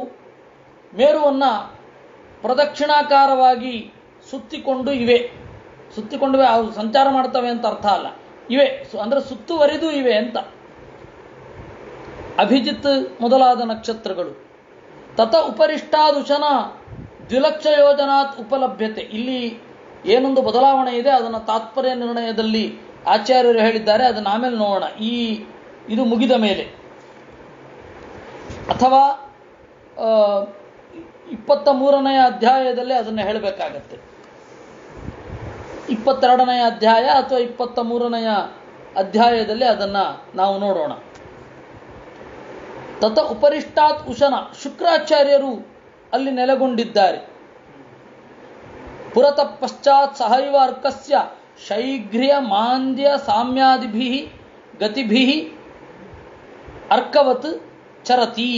ಮೇರುವನ್ನು ಪ್ರದಕ್ಷಿಣಾಕಾರವಾಗಿ ಸುತ್ತಿಕೊಂಡಿವೆ. ಅವು ಸಂಚಾರ ಮಾಡ್ತವೆ ಅಂತ ಅರ್ಥ ಅಲ್ಲ, ಇವೆ ಅಂದರೆ ಸುತ್ತುವರಿದು ಇವೆ ಅಂತ. ಅಭಿಜಿತ್ ಮೊದಲಾದ ನಕ್ಷತ್ರಗಳು. ತತ ಉಪರಿಷ್ಟಾದುಶನ 2,00,000 ಯೋಜನಾತ್ ಉಪಲಭ್ಯತೆ. ಇಲ್ಲಿ ಏನೊಂದು ಬದಲಾವಣೆ ಇದೆ ಅದನ್ನು ತಾತ್ಪರ್ಯ ನಿರ್ಣಯದಲ್ಲಿ ಆಚಾರ್ಯರು ಹೇಳಿದ್ದಾರೆ, ಅದನ್ನು ಆಮೇಲೆ ನೋಡೋಣ. ಇದು ಮುಗಿದ ಮೇಲೆ ಅಥವಾ 23ನೇ ಅಧ್ಯಾಯದಲ್ಲಿ ಅದನ್ನು ಹೇಳಬೇಕಾಗತ್ತೆ. 22ನೇ ಅಧ್ಯಾಯ ಅಥವಾ 23ನೇ ಅಧ್ಯಾಯದಲ್ಲಿ ಅದನ್ನು ನಾವು ನೋಡೋಣ. ತತ ಉಪರಿಷ್ಟಾತ್ ಉಶನ, ಶುಕ್ರಾಚಾರ್ಯರು ಅಲ್ಲಿ ನೆಲೆಗೊಂಡಿದ್ದಾರೆ. ಪುರತ ಪಶ್ಚಾತ್ ಸಹೈವ ಅರ್ಕಸ್ಯ ಶೈಘ್ರ್ಯ ಮಾಂದ್ಯ ಸಾಮ್ಯಾದಿಭಿ ಗತಿಭಿ ಅರ್ಕವತ್ ಚರತಿ.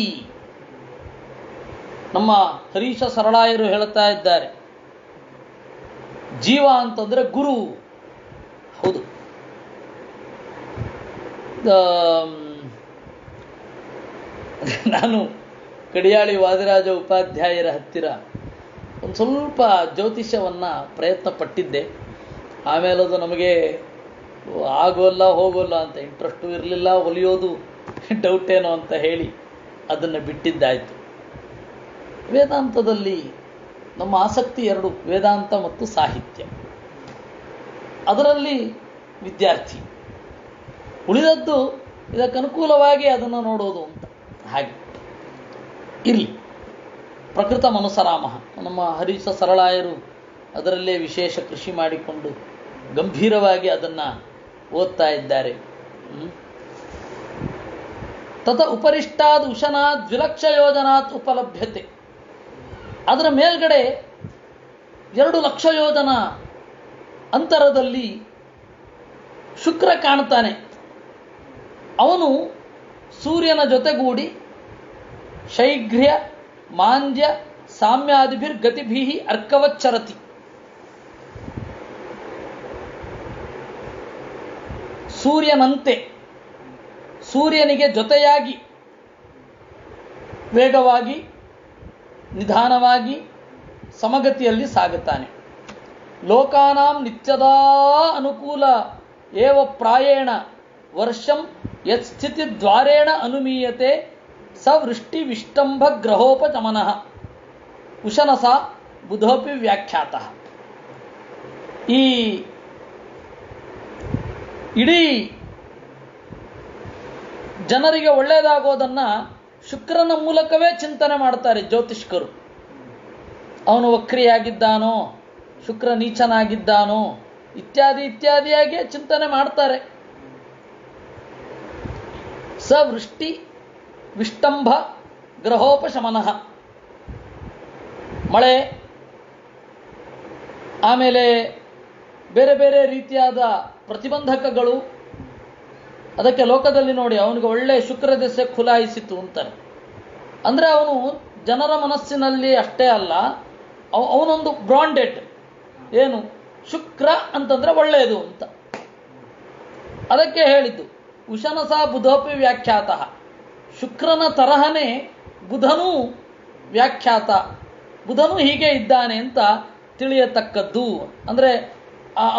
ನಮ್ಮ ಹರೀಶ ಸರಳಾಯರು ಹೇಳುತ್ತಾ ಇದ್ದಾರೆ, ಜೀವ ಅಂತಂದ್ರೆ ಗುರು. ಹೌದು, ನಾನು ಕಡಿಯಾಳಿ ವಾದಿರಾಜ ಉಪಾಧ್ಯಾಯರ ಹತ್ತಿರ ಒಂದು ಸ್ವಲ್ಪ ಜ್ಯೋತಿಷ್ಯವನ್ನು ಪ್ರಯತ್ನ ಪಟ್ಟಿದ್ದೆ. ಆಮೇಲೆ ಅದು ನಮಗೆ ಆಗೋಲ್ಲ ಹೋಗೋಲ್ಲ ಅಂತ, ಇಂಟ್ರೆಸ್ಟು ಇರಲಿಲ್ಲ, ಹೊಲಿಯೋದು ಡೌಟ್ ಏನೋ ಅಂತ ಹೇಳಿ ಅದನ್ನು ಬಿಟ್ಟಿದ್ದಾಯಿತು. ವೇದಾಂತದಲ್ಲಿ ನಮ್ಮ ಆಸಕ್ತಿ 2, ವೇದಾಂತ ಮತ್ತು ಸಾಹಿತ್ಯ. ಅದರಲ್ಲಿ ವಿದ್ಯಾರ್ಥಿ, ಉಳಿದದ್ದು ಇದಕ್ಕೆ ಅನುಕೂಲವಾಗಿ ಅದನ್ನು ನೋಡೋದು ಅಂತ. ಹಾಗೆ ಇರಲಿ. ಪ್ರಕೃತ ಮನುಸರಾಮ, ನಮ್ಮ ಹರೀಶ ಸರಳಾಯರು ಅದರಲ್ಲೇ ವಿಶೇಷ ಕೃಷಿ ಮಾಡಿಕೊಂಡು ಗಂಭೀರವಾಗಿ ಅದನ್ನು ಓದ್ತಾ ಇದ್ದಾರೆ. ತತ ಉಪರಿಷ್ಟಾದ ಉಶನಾತ್ 2,00,000 ಯೋಜನಾತ್ ಉಪಲಭ್ಯತೆ. ಅದರ ಮೇಲ್ಗಡೆ 2,00,000 ಯೋಜನ ಅಂತರದಲ್ಲಿ ಶುಕ್ರ ಕಾಣ್ತಾನೆ. ಅವನು ಸೂರ್ಯನ ಜೊತೆಗೂಡಿ ಶೈಘ್ರ್ಯ ಮಾಂದ್ಯ ಸಾಮ್ಯಾದಿಭಿರ್ ಗತಿಭಿ ಅರ್ಕವಚ್ಚರತಿ. ಸೂರ್ಯನಂತೆ, ಸೂರ್ಯನಿಗೆ ಜೊತೆಯಾಗಿ ವೇಗವಾಗಿ ನಿಧಾನವಾಗಿ ಸಮಗತಿಯಲ್ಲಿ ಸಾಗುತ್ತಾನೆ. ಲೋಕಾನಾಂ ನಿತ್ಯದಾ ಅನುಕೂಲ ಏವ ಪ್ರಾಯೇಣ ವರ್ಷಂ ಯತ್ಸ್ಥಿತಿ ದ್ವಾರೇಣ ಅನುಮೀಯತೆ ಸವೃಷ್ಟಿ ವಿಷ್ಟಂಭ ಗ್ರಹೋಪಚಮನಃ ಉಶನಸ ಬುಧೋಪಿ ವ್ಯಾಖ್ಯಾತಃ. ಈ ಇಡೀ ಜನರಿಗೆ ಒಳ್ಳೆಯದಾಗೋದನ್ನು ಶುಕ್ರನ ಮೂಲಕವೇ ಚಿಂತನೆ ಮಾಡ್ತಾರೆ ಜ್ಯೋತಿಷ್ಕರು. ಅವನು ವಕ್ರಿಯಾಗಿದ್ದಾನೋ, ಶುಕ್ರ ನೀಚನಾಗಿದ್ದಾನೋ ಇತ್ಯಾದಿ ಇತ್ಯಾದಿಯಾಗಿ ಚಿಂತನೆ ಮಾಡ್ತಾರೆ. ಸವೃಷ್ಟಿ ವಿಷ್ಟಂಭ ಗ್ರಹೋಪಶಮನಃ, ಮಳೆ, ಆಮೇಲೆ ಬೇರೆ ಬೇರೆ ರೀತಿಯಾದ ಪ್ರತಿಬಂಧಕಗಳು. ಅದಕ್ಕೆ ಲೋಕದಲ್ಲಿ ನೋಡಿ, ಅವನಿಗೆ ಒಳ್ಳೆ ಶುಕ್ರ ದೆಸೆ ಖುಲಾಯಿಸಿತು ಅಂತಾರೆ. ಅಂದರೆ ಅವನು ಜನರ ಮನಸ್ಸಿನಲ್ಲಿ ಅಷ್ಟೇ ಅಲ್ಲ, ಅವನೊಂದು ಬ್ರಾಂಡೆಡ್ ಏನು, ಶುಕ್ರ ಅಂತಂದ್ರೆ ಒಳ್ಳೆಯದು ಅಂತ. ಅದಕ್ಕೆ ಹೇಳಿದ್ದು ಉಶನಸ ಬುಧೋಪಿ ವ್ಯಾಖ್ಯಾತಃ. ಶುಕ್ರನ ತರಹನೇ ಬುಧನೂ ವ್ಯಾಖ್ಯಾತ, ಬುಧನೂ ಹೀಗೆ ಇದ್ದಾನೆ ಅಂತ ತಿಳಿಯತಕ್ಕದ್ದು. ಅಂದರೆ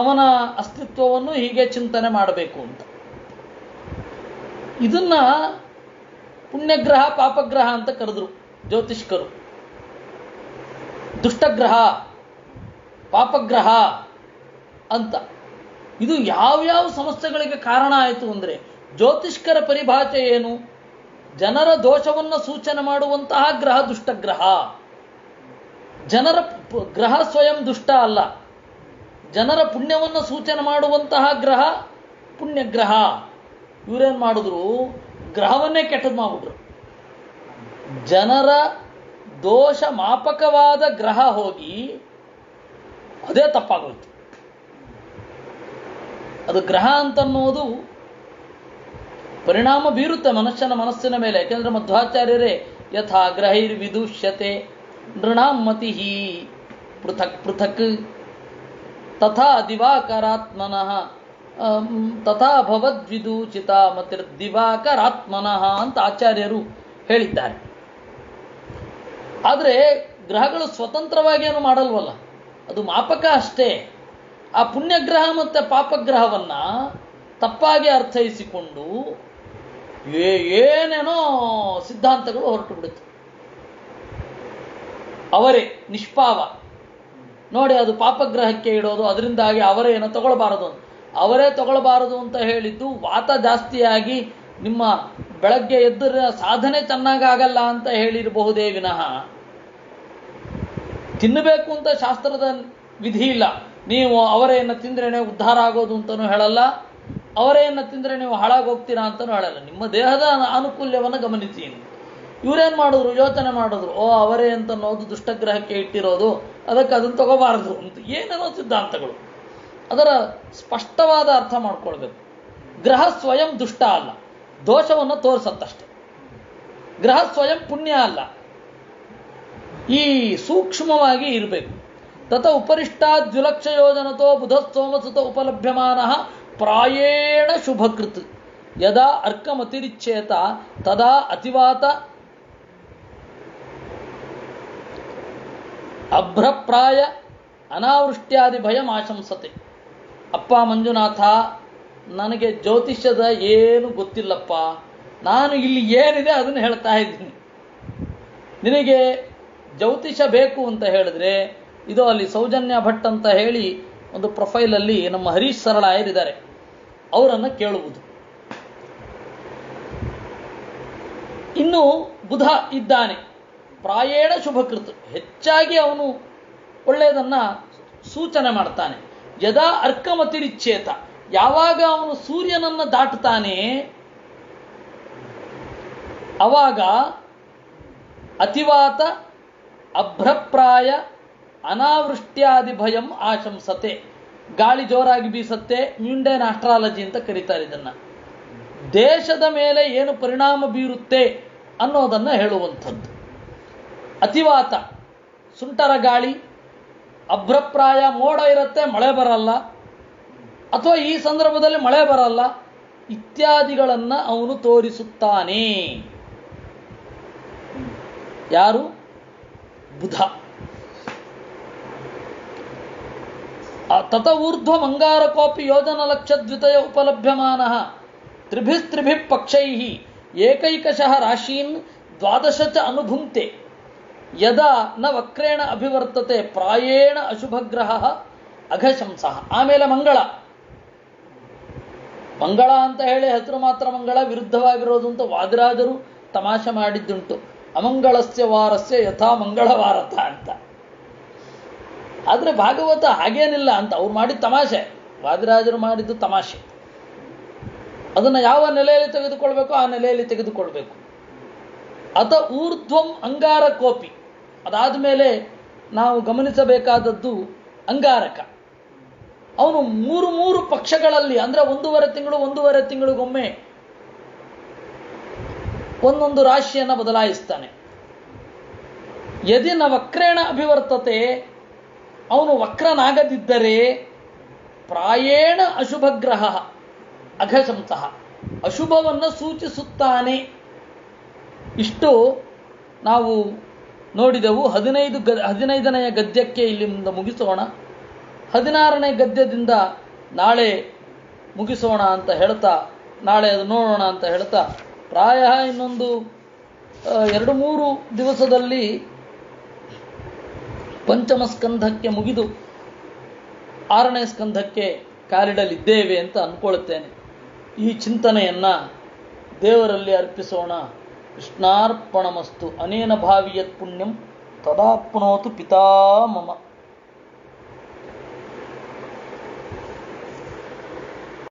ಅವನ ಅಸ್ತಿತ್ವವನ್ನು ಹೀಗೆ ಚಿಂತನೆ ಮಾಡಬೇಕು ಅಂತ. ಇದನ್ನ ಪುಣ್ಯಗ್ರಹ ಪಾಪಗ್ರಹ ಅಂತ ಕರೆದ್ರು ಜ್ಯೋತಿಷ್ಕರು. ದುಷ್ಟಗ್ರಹ ಪಾಪಗ್ರಹ ಅಂತ. ಇದು ಯಾವ್ಯಾವ ಸಮಸ್ಯೆಗಳಿಗೆ ಕಾರಣ ಆಯಿತು ಅಂದರೆ, ಜ್ಯೋತಿಷ್ಕರ ಪರಿಭಾಷೆ ಏನು? ಜನರ ದೋಷವನ್ನು ಸೂಚನೆ ಮಾಡುವಂತಹ ಗ್ರಹ ದುಷ್ಟಗ್ರಹ. ಜನರ ಗ್ರಹ ಸ್ವಯಂ ದುಷ್ಟ ಅಲ್ಲ, ಜನರ ಪುಣ್ಯವನ್ನು ಸೂಚನೆ ಮಾಡುವಂತಹ ಗ್ರಹ ಪುಣ್ಯಗ್ರಹ. ಇವರೇನು ಮಾಡಿದ್ರು, ಗ್ರಹವನ್ನೇ ಕೆಟ್ಟದ್ದು ಮಾಡಿಬಿಟ್ರು. ಜನರ ದೋಷ ಮಾಪಕವಾದ ಗ್ರಹ ಹೋಗಿ ಅದೇ ತಪ್ಪಾಗೋಯ್ತು. ಅದು ಗ್ರಹ ಅಂತನ್ನೋದು ಪರಿಣಾಮ ಬೀರುತ್ತೆ ಮನುಷ್ಯನ ಮನಸ್ಸಿನ ಮೇಲೆ. ಯಾಕೆಂದ್ರೆ ಮಧ್ವಾಚಾರ್ಯರೇ ಯಥಾ ಗ್ರಹೈರ್ ವಿದುಷ್ಯತೆ ನೃಣಾಂ ಮತಿಹಿ ಪೃಥಕ್ ಪೃಥಕ್ ತಥಾ ದಿವಾಕರಾತ್ಮನಃ ತಥಾ ಭವದ್ವಿದೂಚಿತ ಮತಿರ್ ದಿವಾಕರಾತ್ಮನಃ ಅಂತ ಆಚಾರ್ಯರು ಹೇಳಿದ್ದಾರೆ. ಆದರೆ ಗ್ರಹಗಳು ಸ್ವತಂತ್ರವಾಗಿ ಏನು ಮಾಡಲ್ವಲ್ಲ, ಅದು ಮಾಪಕ ಅಷ್ಟೇ. ಆ ಪುಣ್ಯಗ್ರಹ ಮತ್ತು ಪಾಪಗ್ರಹವನ್ನ ತಪ್ಪಾಗಿ ಅರ್ಥೈಸಿಕೊಂಡು ಏನೇನೋ ಸಿದ್ಧಾಂತಗಳು ಹೊರಟು ಬಿಡುತ್ತೆ. ಅವರೇ ನಿಷ್ಪಾವ ನೋಡಿ, ಅದು ಪಾಪಗ್ರಹಕ್ಕೆ ಇಡೋದು, ಅದರಿಂದಾಗಿ ಅವರೇನೋ ತಗೊಳ್ಬಾರದು. ಅವರೇ ತಗೊಳ್ಬಾರದು ಅಂತ ಹೇಳಿದ್ದು ವಾತ ಜಾಸ್ತಿಯಾಗಿ ನಿಮ್ಮ ಬೆಳಗ್ಗೆ ಎದ್ದರೆ ಸಾಧನೆ ಚೆನ್ನಾಗಾಗಲ್ಲ ಅಂತ ಹೇಳಿರಬಹುದೇ ವಿನಃ ತಿನ್ನಬೇಕು ಅಂತ ಶಾಸ್ತ್ರದ ವಿಧಿ ಇಲ್ಲ. ನೀವು ಅವರೆಯನ್ನು ತಿಂದ್ರೇನೆ ಉದ್ಧಾರ ಆಗೋದು ಅಂತಲೂ ಹೇಳಲ್ಲ, ಅವರೆಯನ್ನು ತಿಂದರೆ ನೀವು ಹಾಳಾಗೋಗ್ತೀರಾ ಅಂತಲೂ ಹೇಳಲ್ಲ. ನಿಮ್ಮ ದೇಹದ ಅನುಕೂಲ್ಯವನ್ನು ಗಮನಿಸಿ. ಇವರೇನು ಮಾಡಿದ್ರು, ಯೋಚನೆ ಮಾಡಿದ್ರು, ಅವರೇ ಅಂತ ಅನ್ನೋದು ದುಷ್ಟಗ್ರಹಕ್ಕೆ ಇಟ್ಟಿರೋದು, ಅದಕ್ಕೆ ಅದನ್ನು ತಗೋಬಾರದು ಅಂತ ಏನೇನೋ ಸಿದ್ಧಾಂತಗಳು. ಅದರ ಸ್ಪಷ್ಟವಾದ ಅರ್ಥ ಮಾಡ್ಕೊಳ್ಬೇಕು. ಗ್ರಹ ಸ್ವಯಂ ದುಷ್ಟ ಅಲ್ಲ, ದೋಷವನ್ನು ತೋರಿಸತ್ತಷ್ಟೆ. ಗ್ರಹ ಸ್ವಯಂ ಪುಣ್ಯ ಅಲ್ಲ, ಈ ಸೂಕ್ಷ್ಮವಾಗಿ ಇರಬೇಕು. ತತ ಉಪರಿಷ್ಟಾದ್ ದ್ವಿಲಕ್ಷ ಯೋಜನತೋ ಬುಧ ಸೋಮಸುತ ಉಪಲಭ್ಯಮಾನ ಪ್ರಾಯೇಣ ಶುಭಕೃತ್ ಯದಾ ಅರ್ಕಮತಿರಿಚ್ಛೇತ ತದಾ ಅತಿವಾತ ಅಭ್ರಪ್ರಾಯ ಅನಾವೃಷ್ಟ್ಯಾದಿ ಭಯಂ ಆಶಂಸತೆ. ಅಪ್ಪ ಮಂಜುನಾಥ, ನನಗೆ ಜ್ಯೋತಿಷ್ಯದ ಏನು ಗೊತ್ತಿಲ್ಲಪ್ಪ, ನಾನು ಇಲ್ಲಿ ಏನಿದೆ ಅದನ್ನು ಹೇಳ್ತಾ ಇದ್ದೀನಿ. ನಿನಗೆ ಜ್ಯೋತಿಷ ಬೇಕು ಅಂತ ಹೇಳಿದ್ರೆ ಇದು ಅಲ್ಲಿ ಸೌಜನ್ಯ ಭಟ್ ಅಂತ ಹೇಳಿ ಒಂದು ಪ್ರೊಫೈಲಲ್ಲಿ ನಮ್ಮ ಹರೀಶ್ ಸರಳಾಯರಿದ್ದಾರೆ, ಅವರನ್ನು ಕೇಳುವುದು. ಇನ್ನು ಬುಧ ಇದ್ದಾನೆ, ಪ್ರಾಯೇಣ ಶುಭಕೃತ್, ಹೆಚ್ಚಾಗಿ ಅವನು ಒಳ್ಳೆಯದನ್ನು ಸೂಚನೆ ಮಾಡ್ತಾನೆ. ಯದಾ ಅರ್ಕಮತಿರಿಚ್ಛೇತ, ಯಾವಾಗ ಅವನು ಸೂರ್ಯನನ್ನು ದಾಟುತ್ತಾನೆ ಅವಾಗ ಅತಿವಾತ ಅಭ್ರಪ್ರಾಯ ಅನಾವೃಷ್ಟ್ಯಾದಿ ಭಯಂ ಆಶಂಸತೆ. ಗಾಳಿ ಜೋರಾಗಿ ಬೀಸತ್ತೆ, ಮ್ಯೂಂಡೇನ್ ಆಸ್ಟ್ರಾಲಜಿ ಅಂತ ಕರೀತಾರೆ ಇದನ್ನು. ದೇಶದ ಮೇಲೆ ಏನು ಪರಿಣಾಮ ಬೀರುತ್ತೆ ಅನ್ನೋದನ್ನು ಹೇಳುವಂಥದ್ದು. ಅತಿವಾತ ಸುಂಟರ ಗಾಳಿ, ಅಭ್ರಪ್ರಾಯ ಮೋಡ ಇರುತ್ತೆ, ಮಳೆ ಬರಲ್ಲ, ಅಥವಾ ಈ ಸಂದರ್ಭದಲ್ಲಿ ಮಳೆ ಬರಲ್ಲ, ಇತ್ಯಾದಿಗಳನ್ನು ಅವನು ತೋರಿಸುತ್ತಾನೆ. ಯಾರು? ಬುಧ. ತತ ಊರ್ಧ್ವ ಮಂಗಾರಕೋಪಿ ಯೋಜನ ಲಕ್ಷ ದ್ವಿತಯ ಉಪಲಭ್ಯಮಾನ ತ್ರಿಭಿಸ್ತ್ರಿಭಿಃ ಪಕ್ಷೈಃ ಏಕೈಕಶಃ ರಾಶೀನ್ ದ್ವಾದಶ ಚ ಅನುಭುಂಕ್ತೆ ಯದಾ ನ ವಕ್ರೇಣ ಅಭಿವರ್ತತೆ ಪ್ರಾಯೇಣ ಅಶುಭಗ್ರಹ ಅಘಶಂಸಃ. ಆಮೇಲೆ ಮಂಗಳ. ಮಂಗಳ ಅಂತ ಹೇಳಿ ಹೆಸರು ಮಾತ್ರ ಮಂಗಳ, ವಿರುದ್ಧವಾಗಿರೋದು ಅಂತ ವಾದಿರಾಜರು ತಮಾಷೆ ಮಾಡಿದ್ದುಂಟು. ಅಮಂಗಳಸ್ಯ ವಾರಸ್ಯ ಯಥಾ ಮಂಗಳವಾರತ ಅಂತ. ಆದರೆ ಭಾಗವತ ಹಾಗೇನಿಲ್ಲ ಅಂತ ಅವ್ರು ಮಾಡಿದ ತಮಾಷೆ, ವಾದಿರಾಜರು ಮಾಡಿದ್ದು ತಮಾಷೆ. ಅದನ್ನು ಯಾವ ನೆಲೆಯಲ್ಲಿ ತೆಗೆದುಕೊಳ್ಬೇಕು ಆ ನೆಲೆಯಲ್ಲಿ ತೆಗೆದುಕೊಳ್ಬೇಕು. ಅತ ಊರ್ಧ್ವಂ ಅಂಗಾರಕೋಪಿ. ಅದಾದ ಮೇಲೆ ನಾವು ಗಮನಿಸಬೇಕಾದದ್ದು ಅಂಗಾರಕ. ಅವನು ಮೂರು ಪಕ್ಷಗಳಲ್ಲಿ, ಅಂದರೆ ಒಂದೂವರೆ ತಿಂಗಳಿಗೊಮ್ಮೆ ಒಂದೊಂದು ರಾಶಿಯನ್ನು ಬದಲಾಯಿಸ್ತಾನೆ. ಯದಿ ನ ವಕ್ರೇಣ ಅಭಿವರ್ತತೆ, ಅವನು ವಕ್ರನಾಗದಿದ್ದರೆ ಪ್ರಾಯೇಣ ಅಶುಭಗ್ರಹ ಅಘಶಂಸಃ, ಅಶುಭವನ್ನು ಸೂಚಿಸುತ್ತಾನೆ. ಇಷ್ಟು ನಾವು ನೋಡಿದೆವು. 15ನೆಯ ಗದ್ಯಕ್ಕೆ ಇಲ್ಲಿಂದ ಮುಗಿಸೋಣ. 16ನೇ ಗದ್ಯದಿಂದ ನಾಳೆ ಮುಗಿಸೋಣ ಅಂತ ಹೇಳ್ತಾ, ನಾಳೆ ಅದು ನೋಡೋಣ ಅಂತ ಹೇಳ್ತಾ, ಪ್ರಾಯ ಇನ್ನೊಂದು 2-3 ದಿವಸದಲ್ಲಿ ಪಂಚಮ ಸ್ಕಂಧಕ್ಕೆ ಮುಗಿದು 6ನೇ ಸ್ಕಂಧಕ್ಕೆ ಕಾಲಿಡಲಿದ್ದೇವೆ ಅಂತ ಅಂದ್ಕೊಳ್ತೇನೆ. ಈ ಚಿಂತನೆಯನ್ನು ದೇವರಲ್ಲಿ ಅರ್ಪಿಸೋಣ. ಕೃಷ್ಣಾರ್ಪಣಮಸ್ತು. ಅನೇನ ಭಾವಿಯತ್ ಪುಣ್ಯಂ ತದಾಪ್ನೋತು ಪಿತಾ ಮಮ.